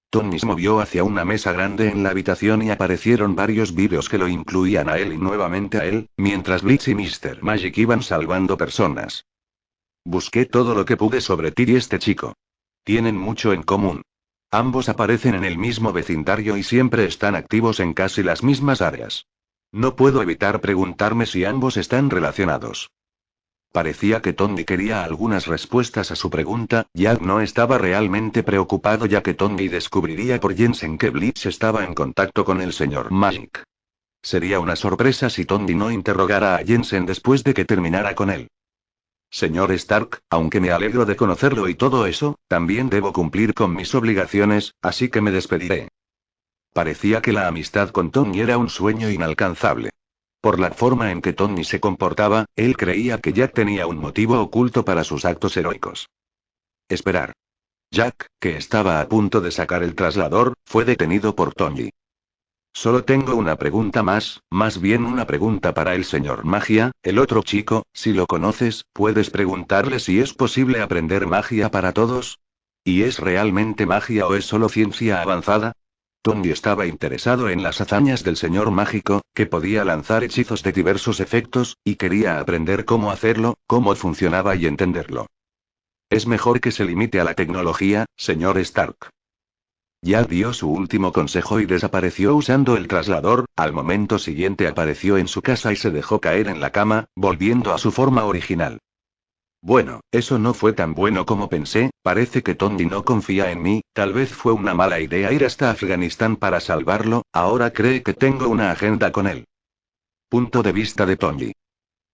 B: Tony se movió hacia una mesa grande en la habitación y aparecieron varios vídeos que lo incluían a él y nuevamente a él, mientras Blitz y Mr. Magic iban salvando personas. Busqué todo lo que pude sobre ti y este chico. Tienen mucho en común. Ambos aparecen en el mismo vecindario y siempre están activos en casi las mismas áreas. No puedo evitar preguntarme si ambos están relacionados. Parecía que Tony quería algunas respuestas a su pregunta. Jack no estaba realmente preocupado ya que Tony descubriría por Jensen que Blitz estaba en contacto con el señor Magic. Sería una sorpresa si Tony no interrogara a Jensen después de que terminara con él. Señor Stark, aunque me alegro de conocerlo y todo eso, también debo cumplir con mis obligaciones, así que me despediré. Parecía que la amistad con Tony era un sueño inalcanzable. Por la forma en que Tony se comportaba, él creía que Jack tenía un motivo oculto para sus actos heroicos. Esperar. Jack, que estaba a punto de sacar el traslador, fue detenido por Tony. Solo tengo una pregunta más bien una pregunta para el señor Magia, el otro chico. Si lo conoces, ¿puedes preguntarle si es posible aprender magia para todos? ¿Y es realmente magia o es solo ciencia avanzada? Tony estaba interesado en las hazañas del señor mágico, que podía lanzar hechizos de diversos efectos, y quería aprender cómo hacerlo, cómo funcionaba y entenderlo. Es mejor que se limite a la tecnología, señor Stark. Ya dio su último consejo y desapareció usando el traslador. Al momento siguiente apareció en su casa y se dejó caer en la cama, volviendo a su forma original. Bueno, eso no fue tan bueno como pensé. Parece que Tony no confía en mí. Tal vez fue una mala idea ir hasta Afganistán para salvarlo. Ahora cree que tengo una agenda con él. Punto de vista de Tony.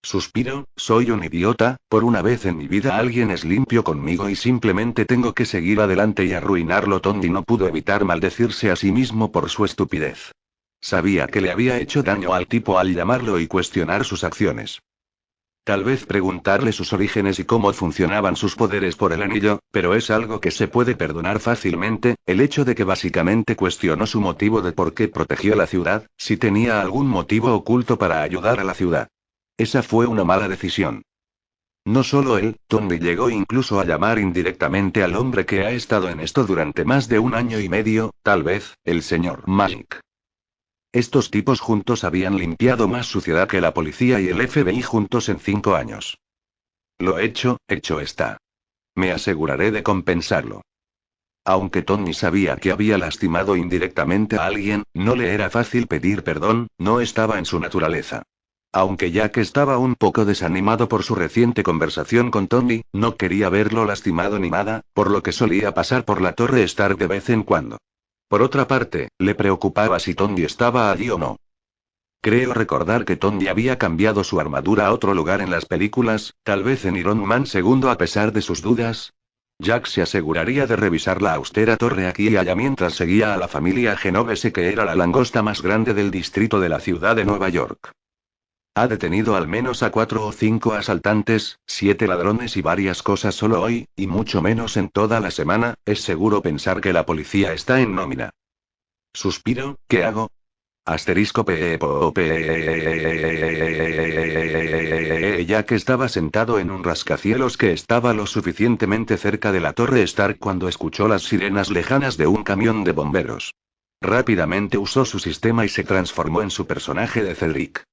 B: Suspiro, soy un idiota. Por una vez en mi vida alguien es limpio conmigo y simplemente tengo que seguir adelante y arruinarlo. Tony no pudo evitar maldecirse a sí mismo por su estupidez. Sabía que le había hecho daño al tipo al llamarlo y cuestionar sus acciones. Tal vez preguntarle sus orígenes y cómo funcionaban sus poderes por el anillo, pero es algo que se puede perdonar fácilmente. El hecho de que básicamente cuestionó su motivo de por qué protegió la ciudad, si tenía algún motivo oculto para ayudar a la ciudad. Esa fue una mala decisión. No solo él, Tony llegó incluso a llamar indirectamente al hombre que ha estado en esto durante más de 1 año y medio, tal vez, el señor Magic. Estos tipos juntos habían limpiado más suciedad que la policía y el FBI juntos en 5 años. Lo hecho está. Me aseguraré de compensarlo. Aunque Tony sabía que había lastimado indirectamente a alguien, no le era fácil pedir perdón, no estaba en su naturaleza. Aunque Jack estaba un poco desanimado por su reciente conversación con Tony, no quería verlo lastimado ni nada, por lo que solía pasar por la Torre Stark de vez en cuando. Por otra parte, le preocupaba si Tony estaba allí o no. Creo recordar que Tony había cambiado su armadura a otro lugar en las películas, tal vez en Iron Man segundo a pesar de sus dudas. Jack se aseguraría de revisar la austera torre aquí y allá mientras seguía a la familia Genovese, que era la langosta más grande del distrito de la ciudad de Nueva York. Ha detenido al menos a 4 o 5 asaltantes, 7 ladrones y varias cosas solo hoy, y mucho menos en toda la semana. Es seguro pensar que la policía está en nómina. Suspiro, ¿qué hago? Asterisco ya que estaba sentado en un rascacielos que estaba lo suficientemente cerca de la Torre Stark cuando escuchó las sirenas lejanas de un camión de bomberos. Rápidamente usó su sistema y se transformó en su personaje de Cedric.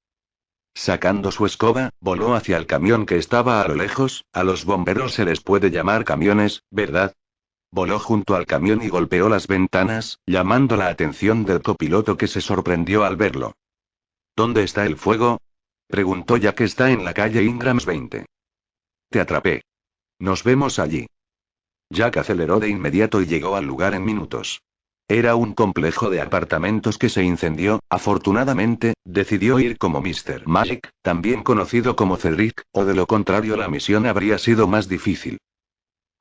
B: Sacando su escoba, voló hacia el camión que estaba a lo lejos. A los bomberos se les puede llamar camiones, ¿verdad? Voló junto al camión y golpeó las ventanas, llamando la atención del copiloto, que se sorprendió al verlo. ¿Dónde está el fuego? Preguntó, ya que está en la calle Ingrams 20. Te atrapé. Nos vemos allí. Jack aceleró de inmediato y llegó al lugar en minutos. Era un complejo de apartamentos que se incendió. Afortunadamente, decidió ir como Mr. Magic, también conocido como Cedric, o de lo contrario la misión habría sido más difícil.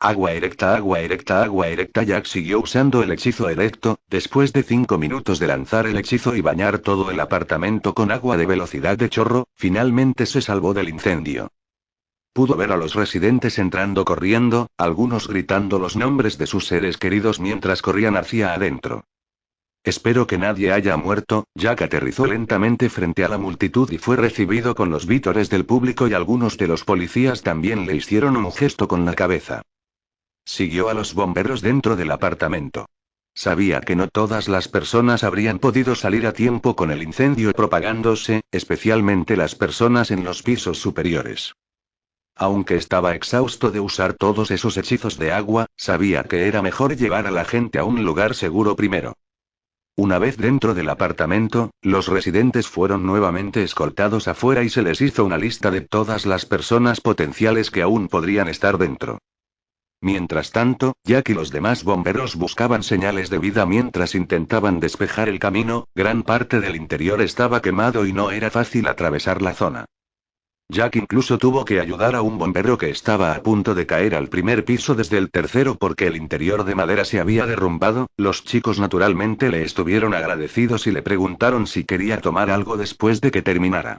B: Agua erecta, agua erecta, agua erecta. Jack siguió usando el hechizo erecto. Después de 5 minutos de lanzar el hechizo y bañar todo el apartamento con agua de velocidad de chorro, finalmente se salvó del incendio. Pudo ver a los residentes entrando corriendo, algunos gritando los nombres de sus seres queridos mientras corrían hacia adentro. Espero que nadie haya muerto. Jack aterrizó lentamente frente a la multitud y fue recibido con los vítores del público, y algunos de los policías también le hicieron un gesto con la cabeza. Siguió a los bomberos dentro del apartamento. Sabía que no todas las personas habrían podido salir a tiempo con el incendio propagándose, especialmente las personas en los pisos superiores. Aunque estaba exhausto de usar todos esos hechizos de agua, sabía que era mejor llevar a la gente a un lugar seguro primero. Una vez dentro del apartamento, los residentes fueron nuevamente escoltados afuera y se les hizo una lista de todas las personas potenciales que aún podrían estar dentro. Mientras tanto, Jack y los demás bomberos buscaban señales de vida mientras intentaban despejar el camino. Gran parte del interior estaba quemado y no era fácil atravesar la zona. Jack incluso tuvo que ayudar a un bombero que estaba a punto de caer al primer piso desde el tercero porque el interior de madera se había derrumbado. Los chicos naturalmente le estuvieron agradecidos y le preguntaron si quería tomar algo después de que terminara.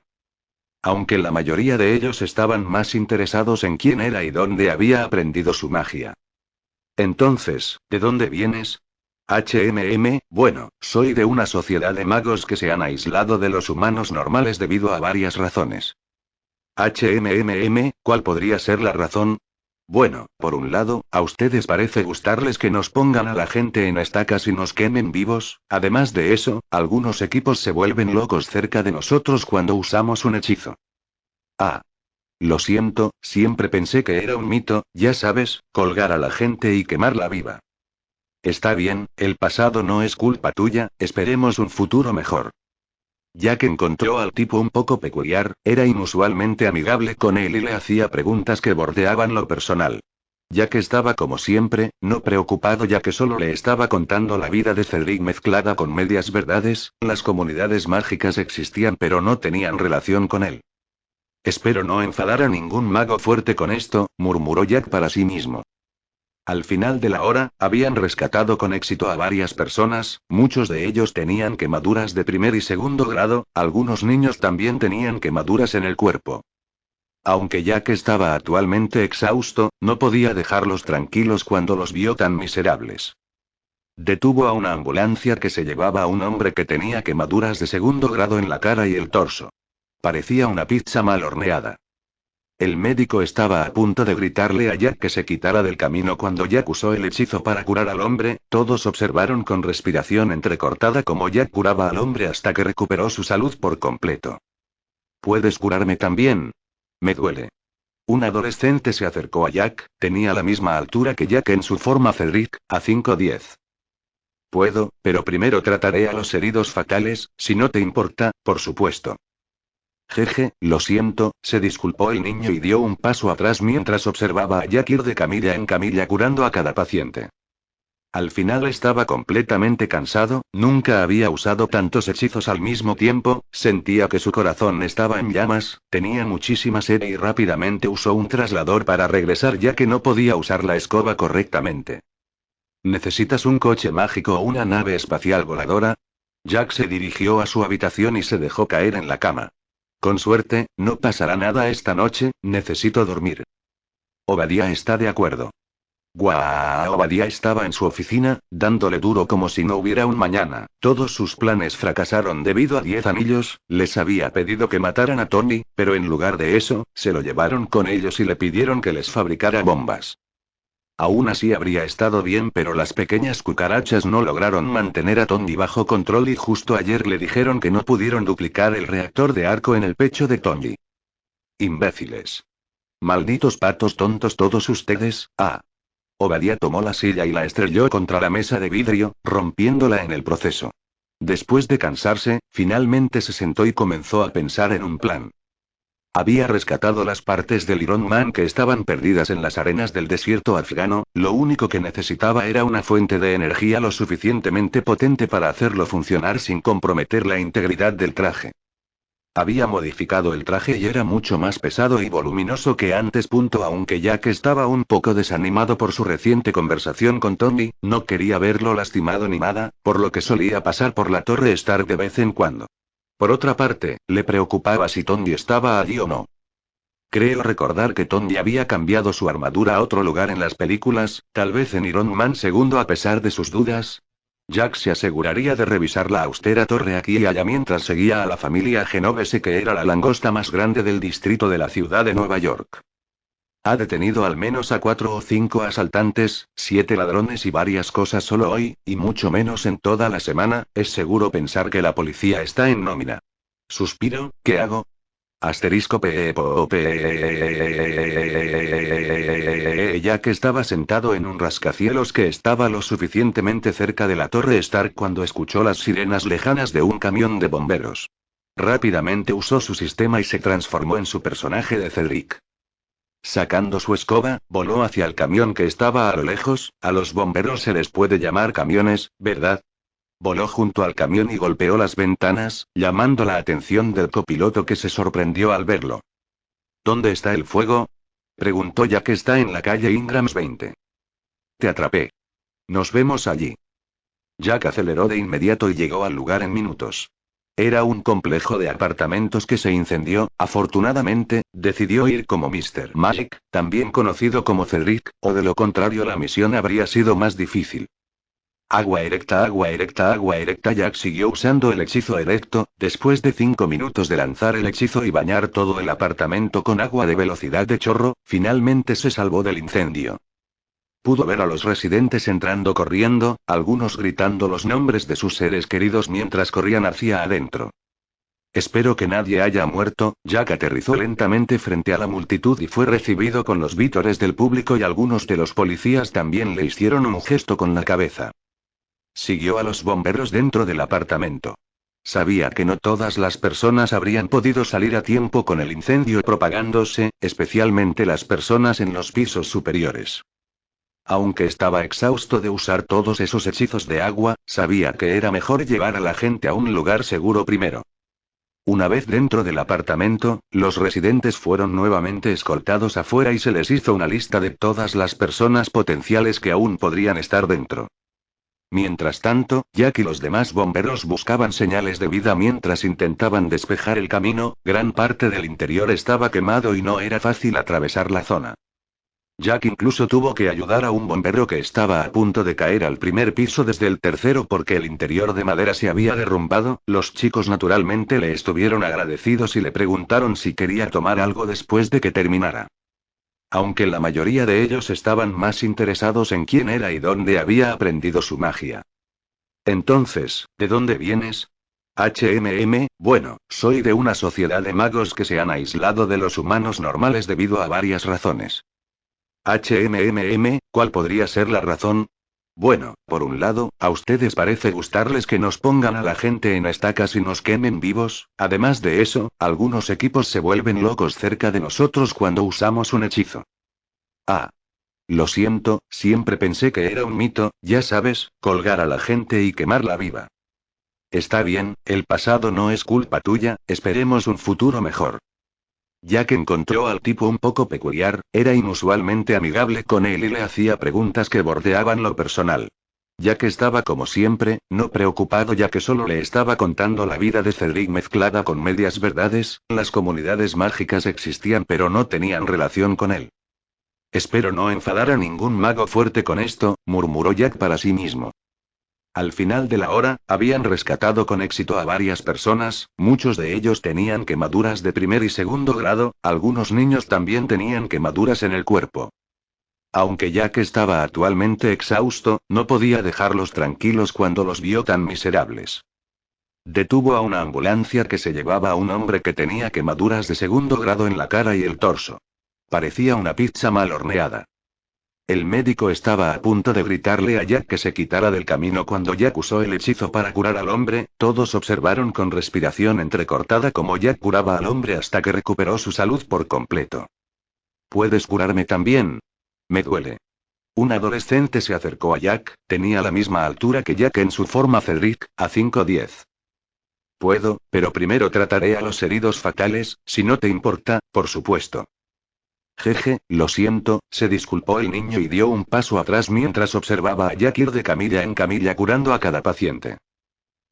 B: Aunque la mayoría de ellos estaban más interesados en quién era y dónde había aprendido su magia. Entonces, ¿de dónde vienes? Bueno, soy de una sociedad de magos que se han aislado de los humanos normales debido a varias razones. ¿Cuál podría ser la razón? Bueno, por un lado, a ustedes parece gustarles que nos pongan a la gente en estacas y nos quemen vivos. Además de eso, algunos equipos se vuelven locos cerca de nosotros cuando usamos un hechizo. Ah. Lo siento, siempre pensé que era un mito, ya sabes, colgar a la gente y quemarla viva. Está bien, el pasado no es culpa tuya, esperemos un futuro mejor. Jack encontró al tipo un poco peculiar, era inusualmente amigable con él y le hacía preguntas que bordeaban lo personal. Jack estaba como siempre, no preocupado, ya que solo le estaba contando la vida de Cedric mezclada con medias verdades. Las comunidades mágicas existían pero no tenían relación con él. Espero no enfadar a ningún mago fuerte con esto, murmuró Jack para sí mismo. Al final de la hora, habían rescatado con éxito a varias personas. Muchos de ellos tenían quemaduras de primer y segundo grado, algunos niños también tenían quemaduras en el cuerpo. Aunque Jack estaba actualmente exhausto, no podía dejarlos tranquilos cuando los vio tan miserables. Detuvo a una ambulancia que se llevaba a un hombre que tenía quemaduras de segundo grado en la cara y el torso. Parecía una pizza mal horneada. El médico estaba a punto de gritarle a Jack que se quitara del camino cuando Jack usó el hechizo para curar al hombre. Todos observaron con respiración entrecortada cómo Jack curaba al hombre hasta que recuperó su salud por completo. ¿Puedes curarme también? Me duele. Un adolescente se acercó a Jack, tenía la misma altura que Jack en su forma Cedric, a 5'10". Puedo, pero primero trataré a los heridos fatales, si no te importa, por supuesto. Jeje, lo siento, se disculpó el niño y dio un paso atrás mientras observaba a Jack ir de camilla en camilla curando a cada paciente. Al final estaba completamente cansado, nunca había usado tantos hechizos al mismo tiempo, sentía que su corazón estaba en llamas, tenía muchísima sed y rápidamente usó un traslador para regresar ya que no podía usar la escoba correctamente. ¿Necesitas un coche mágico o una nave espacial voladora? Jack se dirigió a su habitación y se dejó caer en la cama. Con suerte, no pasará nada esta noche, necesito dormir. Obadiah está de acuerdo. Guau, Obadiah estaba en su oficina, dándole duro como si no hubiera un mañana. Todos sus planes fracasaron debido a 10 anillos, les había pedido que mataran a Tony, pero en lugar de eso, se lo llevaron con ellos y le pidieron que les fabricara bombas. Aún así habría estado bien, pero las pequeñas cucarachas no lograron mantener a Tony bajo control y justo ayer le dijeron que no pudieron duplicar el reactor de arco en el pecho de Tony. Imbéciles. Malditos patos tontos todos ustedes, ah. Obadiah tomó la silla y la estrelló contra la mesa de vidrio, rompiéndola en el proceso. Después de cansarse, finalmente se sentó y comenzó a pensar en un plan. Había rescatado las partes del Iron Man que estaban perdidas en las arenas del desierto afgano, lo único que necesitaba era una fuente de energía lo suficientemente potente para hacerlo funcionar sin comprometer la integridad del traje. Había modificado el traje y era mucho más pesado y voluminoso que antes. Aunque Jack estaba un poco desanimado por su reciente conversación con Tony, no quería verlo lastimado ni nada, por lo que solía pasar por la Torre Stark de vez en cuando. Por otra parte, le preocupaba si Tony estaba allí o no. Creo recordar que Tony había cambiado su armadura a otro lugar en las películas, tal vez en Iron Man II a pesar de sus dudas. Jack se aseguraría de revisar la austera torre aquí y allá mientras seguía a la familia Genovese, que era la langosta más grande del distrito de la ciudad de Nueva York. Ha detenido al menos a 4 o 5 asaltantes, 7 ladrones y varias cosas solo hoy, y mucho menos en toda la semana. Es seguro pensar que la policía está en nómina. Suspiro, ¿qué hago? Asterisco ya que estaba sentado en un rascacielos que estaba lo suficientemente cerca de la Torre Stark cuando escuchó las sirenas lejanas de un camión de bomberos. Rápidamente usó su sistema y se transformó en su personaje de Cedric. Sacando su escoba, voló hacia el camión que estaba a lo lejos. A los bomberos se les puede llamar camiones, ¿verdad? Voló junto al camión y golpeó las ventanas, llamando la atención del copiloto, que se sorprendió al verlo. ¿Dónde está el fuego? Preguntó ya que está en la calle Ingrams 20. Te atrapé. Nos vemos allí. Jack aceleró de inmediato y llegó al lugar en minutos. Era un complejo de apartamentos que se incendió. Afortunadamente, decidió ir como Mr. Magic, también conocido como Cedric, o de lo contrario la misión habría sido más difícil. Agua erecta, agua erecta, agua erecta. Jack siguió usando el hechizo erecto, después de 5 minutos de lanzar el hechizo y bañar todo el apartamento con agua de velocidad de chorro, finalmente se salvó del incendio. Pudo ver a los residentes entrando corriendo, algunos gritando los nombres de sus seres queridos mientras corrían hacia adentro. Espero que nadie haya muerto. Jack aterrizó lentamente frente a la multitud y fue recibido con los vítores del público, y algunos de los policías también le hicieron un gesto con la cabeza. Siguió a los bomberos dentro del apartamento. Sabía que no todas las personas habrían podido salir a tiempo con el incendio propagándose, especialmente las personas en los pisos superiores. Aunque estaba exhausto de usar todos esos hechizos de agua, sabía que era mejor llevar a la gente a un lugar seguro primero. Una vez dentro del apartamento, los residentes fueron nuevamente escoltados afuera y se les hizo una lista de todas las personas potenciales que aún podrían estar dentro. Mientras tanto, Jack y los demás bomberos buscaban señales de vida mientras intentaban despejar el camino. Gran parte del interior estaba quemado y no era fácil atravesar la zona. Jack incluso tuvo que ayudar a un bombero que estaba a punto de caer al primer piso desde el tercero porque el interior de madera se había derrumbado. Los chicos naturalmente le estuvieron agradecidos y le preguntaron si quería tomar algo después de que terminara. Aunque la mayoría de ellos estaban más interesados en quién era y dónde había aprendido su magia. Entonces, ¿de dónde vienes? Bueno, soy de una sociedad de magos que se han aislado de los humanos normales debido a varias razones. ¿Cuál podría ser la razón? Bueno, por un lado, a ustedes parece gustarles que nos pongan a la gente en estacas y nos quemen vivos, además de eso, algunos equipos se vuelven locos cerca de nosotros cuando usamos un hechizo. Ah. Lo siento, siempre pensé que era un mito, ya sabes, colgar a la gente y quemarla viva. Está bien, el pasado no es culpa tuya, esperemos un futuro mejor. Jack encontró al tipo un poco peculiar, era inusualmente amigable con él y le hacía preguntas que bordeaban lo personal. Jack estaba como siempre, no preocupado ya que solo le estaba contando la vida de Cedric mezclada con medias verdades, las comunidades mágicas existían pero no tenían relación con él. Espero no enfadar a ningún mago fuerte con esto, murmuró Jack para sí mismo. Al final de la hora, habían rescatado con éxito a varias personas, muchos de ellos tenían quemaduras de primer y segundo grado, algunos niños también tenían quemaduras en el cuerpo. Aunque Jack estaba actualmente exhausto, no podía dejarlos tranquilos cuando los vio tan miserables. Detuvo a una ambulancia que se llevaba a un hombre que tenía quemaduras de segundo grado en la cara y el torso. Parecía una pizza mal horneada. El médico estaba a punto de gritarle a Jack que se quitara del camino cuando Jack usó el hechizo para curar al hombre, todos observaron con respiración entrecortada cómo Jack curaba al hombre hasta que recuperó su salud por completo. ¿Puedes curarme también? Me duele. Un adolescente se acercó a Jack, tenía la misma altura que Jack en su forma Cedric, a 5'10". Puedo, pero primero trataré a los heridos fatales, si no te importa, por supuesto. Jeje, lo siento, se disculpó el niño y dio un paso atrás mientras observaba a Jack ir de camilla en camilla curando a cada paciente.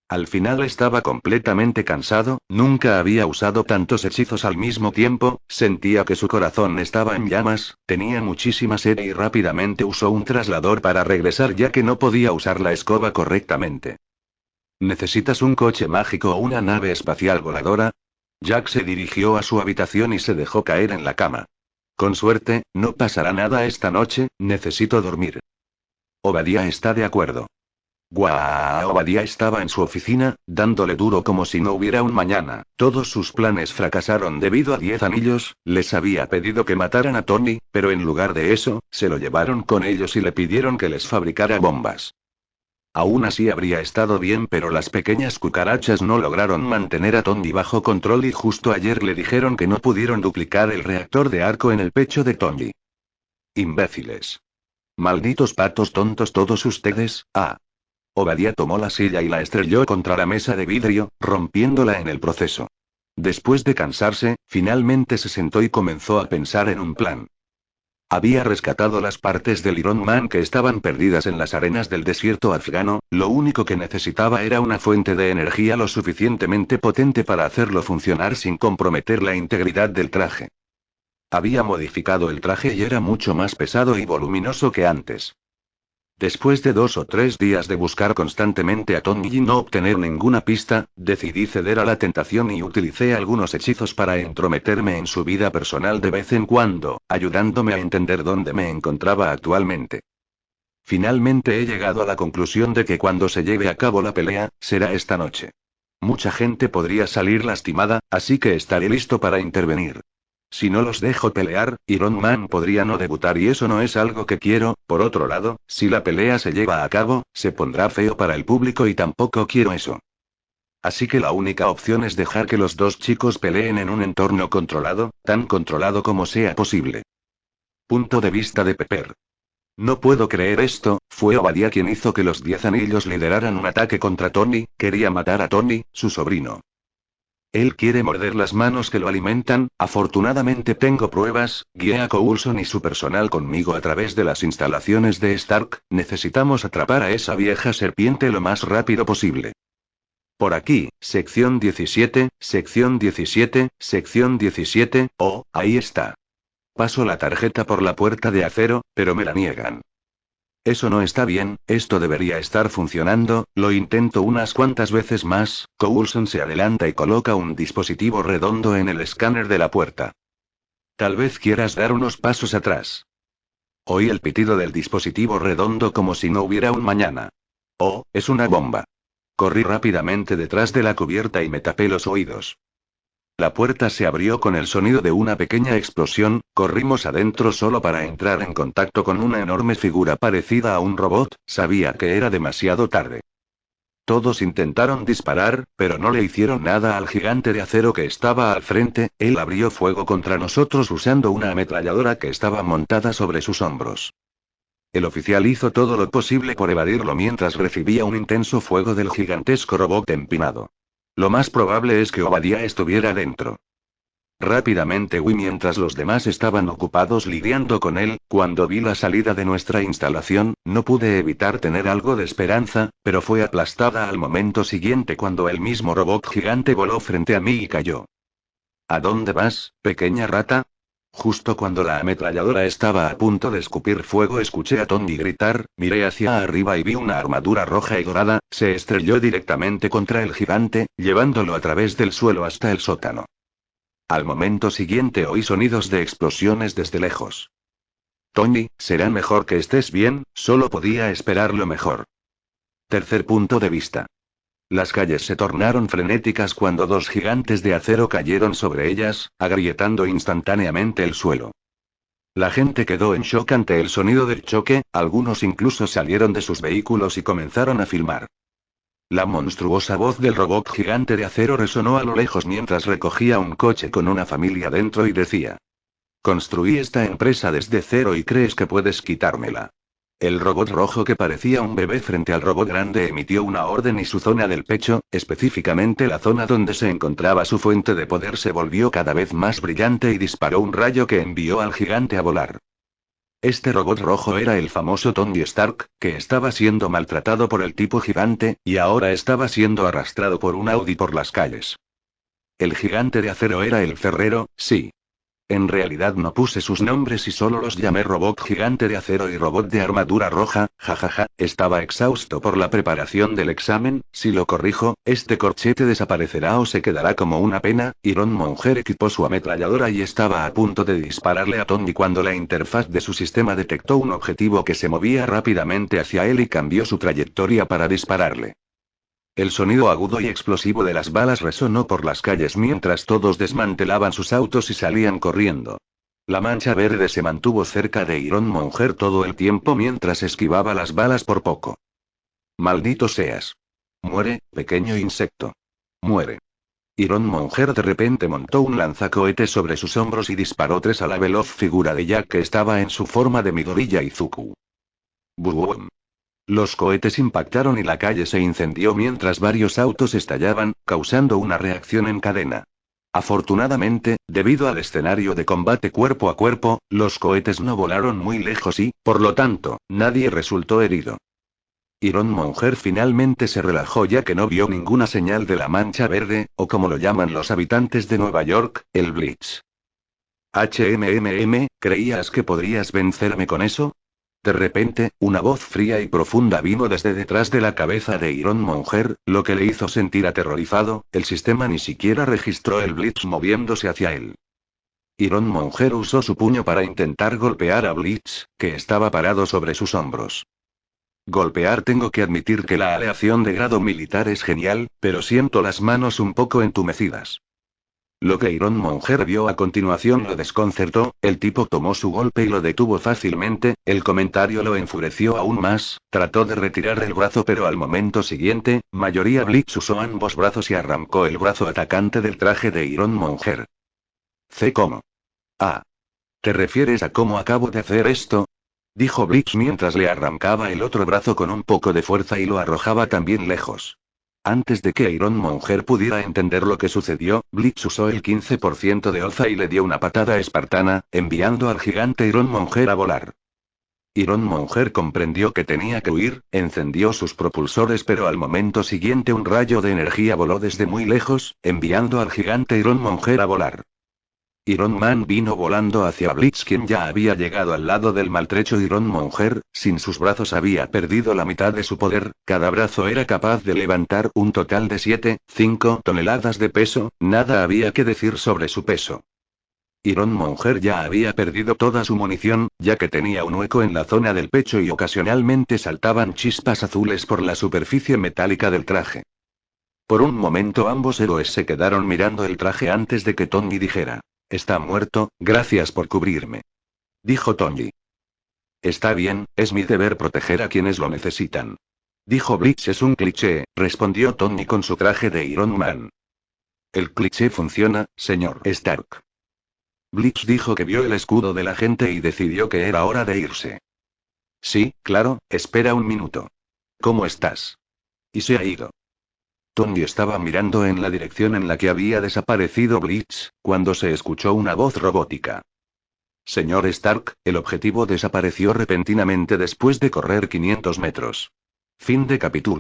B: Al final estaba completamente cansado, nunca había usado tantos hechizos al mismo tiempo, sentía que su corazón estaba en llamas, tenía muchísima sed y rápidamente usó un traslador para regresar ya que no podía usar la escoba correctamente. ¿Necesitas un coche mágico o una nave espacial voladora? Jack se dirigió a su habitación y se dejó caer en la cama. Con suerte, no pasará nada esta noche, necesito dormir. Obadiah está de acuerdo. Guau, Obadiah estaba en su oficina, dándole duro como si no hubiera un mañana. Todos sus planes fracasaron debido a 10 anillos, les había pedido que mataran a Tony, pero en lugar de eso, se lo llevaron con ellos y le pidieron que les fabricara bombas. Aún así habría estado bien, pero las pequeñas cucarachas no lograron mantener a Tony bajo control y justo ayer le dijeron que no pudieron duplicar el reactor de arco en el pecho de Tony. Imbéciles. Malditos patos tontos todos ustedes, ah. Obadiah tomó la silla y la estrelló contra la mesa de vidrio, rompiéndola en el proceso. Después de cansarse, finalmente se sentó y comenzó a pensar en un plan. Había rescatado las partes del Iron Man que estaban perdidas en las arenas del desierto afgano, lo único que necesitaba era una fuente de energía lo suficientemente potente para hacerlo funcionar sin comprometer la integridad del traje. Había modificado el traje y era mucho más pesado y voluminoso que antes. Después de 2 o 3 días de buscar constantemente a Tony y no obtener ninguna pista, decidí ceder a la tentación y utilicé algunos hechizos para entrometerme en su vida personal de vez en cuando, ayudándome a entender dónde me encontraba actualmente. Finalmente he llegado a la conclusión de que cuando se lleve a cabo la pelea, será esta noche. Mucha gente podría salir lastimada, así que estaré listo para intervenir. Si no los dejo pelear, Iron Man podría no debutar y eso no es algo que quiero. Por otro lado, si la pelea se lleva a cabo, se pondrá feo para el público y tampoco quiero eso. Así que la única opción es dejar que los dos chicos peleen en un entorno controlado, tan controlado como sea posible. Punto de vista de Pepper. No puedo creer esto, fue Obadiah quien hizo que los 10 anillos lideraran un ataque contra Tony, quería matar a Tony, su sobrino. Él quiere morder las manos que lo alimentan, afortunadamente tengo pruebas, guié a Coulson y su personal conmigo a través de las instalaciones de Stark, necesitamos atrapar a esa vieja serpiente lo más rápido posible. Por aquí, sección 17, sección 17, sección 17, oh, ahí está. Paso la tarjeta por la puerta de acero, pero me la niegan. Eso no está bien, esto debería estar funcionando, lo intento unas cuantas veces más. Coulson se adelanta y coloca un dispositivo redondo en el escáner de la puerta. Tal vez quieras dar unos pasos atrás. Oí el pitido del dispositivo redondo como si no hubiera un mañana. Oh, es una bomba. Corrí rápidamente detrás de la cubierta y me tapé los oídos. La puerta se abrió con el sonido de una pequeña explosión, corrimos adentro solo para entrar en contacto con una enorme figura parecida a un robot. Sabía que era demasiado tarde. Todos intentaron disparar, pero no le hicieron nada al gigante de acero que estaba al frente. Él abrió fuego contra nosotros usando una ametralladora que estaba montada sobre sus hombros. El oficial hizo todo lo posible por evadirlo mientras recibía un intenso fuego del gigantesco robot empinado. Lo más probable es que Obadiah estuviera dentro. Rápidamente huí mientras los demás estaban ocupados lidiando con él. Cuando vi la salida de nuestra instalación, no pude evitar tener algo de esperanza, pero fue aplastada al momento siguiente cuando el mismo robot gigante voló frente a mí y cayó. ¿A dónde vas, pequeña rata? Justo cuando la ametralladora estaba a punto de escupir fuego, escuché a Tony gritar, miré hacia arriba y vi una armadura roja y dorada. Se estrelló directamente contra el gigante, llevándolo a través del suelo hasta el sótano. Al momento siguiente oí sonidos de explosiones desde lejos. Tony, será mejor que estés bien, solo podía esperar lo mejor. Tercer punto de vista. Las calles se tornaron frenéticas cuando dos gigantes de acero cayeron sobre ellas, agrietando instantáneamente el suelo. La gente quedó en shock ante el sonido del choque, algunos incluso salieron de sus vehículos y comenzaron a filmar. La monstruosa voz del robot gigante de acero resonó a lo lejos mientras recogía un coche con una familia dentro y decía: construí esta empresa desde cero y crees que puedes quitármela. El robot rojo que parecía un bebé frente al robot grande emitió una orden y su zona del pecho, específicamente la zona donde se encontraba su fuente de poder, se volvió cada vez más brillante y disparó un rayo que envió al gigante a volar. Este robot rojo era el famoso Tony Stark, que estaba siendo maltratado por el tipo gigante, y ahora estaba siendo arrastrado por un Audi por las calles. El gigante de acero era el ferrero, sí. En realidad no puse sus nombres y solo los llamé robot gigante de acero y robot de armadura roja. Jajaja, estaba exhausto por la preparación del examen. Si lo corrijo, este corchete desaparecerá o se quedará como una pena. Iron Monger equipó su ametralladora y estaba a punto de dispararle a Tony cuando la interfaz de su sistema detectó un objetivo que se movía rápidamente hacia él y cambió su trayectoria para dispararle. El sonido agudo y explosivo de las balas resonó por las calles mientras todos desmantelaban sus autos y salían corriendo. La mancha verde se mantuvo cerca de Iron Monger todo el tiempo mientras esquivaba las balas por poco. Maldito seas. Muere, pequeño insecto. Muere. Iron Monger de repente montó un lanzacohetes sobre sus hombros y disparó 3 a la veloz figura de Jack que estaba en su forma de Midoriya Izuku. ¡Bum! Los cohetes impactaron y la calle se incendió mientras varios autos estallaban, causando una reacción en cadena. Afortunadamente, debido al escenario de combate cuerpo a cuerpo, los cohetes no volaron muy lejos y, por lo tanto, nadie resultó herido. Iron Monger finalmente se relajó ya que no vio ninguna señal de la mancha verde, o como lo llaman los habitantes de Nueva York, el Blitz. ¿Creías que podrías vencerme con eso? De repente, una voz fría y profunda vino desde detrás de la cabeza de Iron Monger, lo que le hizo sentir aterrorizado. El sistema ni siquiera registró el Blitz moviéndose hacia él. Iron Monger usó su puño para intentar golpear a Blitz, que estaba parado sobre sus hombros. Golpear. Tengo que admitir que la aleación de grado militar es genial, pero siento las manos un poco entumecidas. Lo que Iron Monger vio a continuación lo desconcertó. El tipo tomó su golpe y lo detuvo fácilmente. El comentario lo enfureció aún más. Trató de retirar el brazo, pero al momento siguiente, Mayoría Blitz usó ambos brazos y arrancó el brazo atacante del traje de Iron Monger. ¿Cómo? Ah. ¿Te refieres a cómo acabo de hacer esto? Dijo Blitz mientras le arrancaba el otro brazo con un poco de fuerza y lo arrojaba también lejos. Antes de que Iron Monger pudiera entender lo que sucedió, Blitz usó el 15% de Oza y le dio una patada espartana, enviando al gigante Iron Monger a volar. Iron Monger comprendió que tenía que huir, encendió sus propulsores, pero al momento siguiente un rayo de energía voló desde muy lejos, enviando al gigante Iron Monger a volar. Iron Man vino volando hacia Blitz, quien ya había llegado al lado del maltrecho Iron Monger. Sin sus brazos había perdido la mitad de su poder. Cada brazo era capaz de levantar un total de 5 toneladas de peso. Nada había que decir sobre su peso. Iron Monger ya había perdido toda su munición, ya que tenía un hueco en la zona del pecho y ocasionalmente saltaban chispas azules por la superficie metálica del traje. Por un momento ambos héroes se quedaron mirando el traje antes de que Tony dijera: «Está muerto, gracias por cubrirme», dijo Tony. «Está bien, es mi deber proteger a quienes lo necesitan», dijo Blitz. «Es un cliché», respondió Tony con su traje de Iron Man. «El cliché funciona, señor Stark». Blitz dijo que vio el escudo del agente y decidió que era hora de irse. «Sí, claro, espera un minuto. ¿Cómo estás?» Y se ha ido. Tony estaba mirando en la dirección en la que había desaparecido Blitz, cuando se escuchó una voz robótica. «Señor Stark, el objetivo desapareció repentinamente después de correr 500 metros». Fin de capítulo.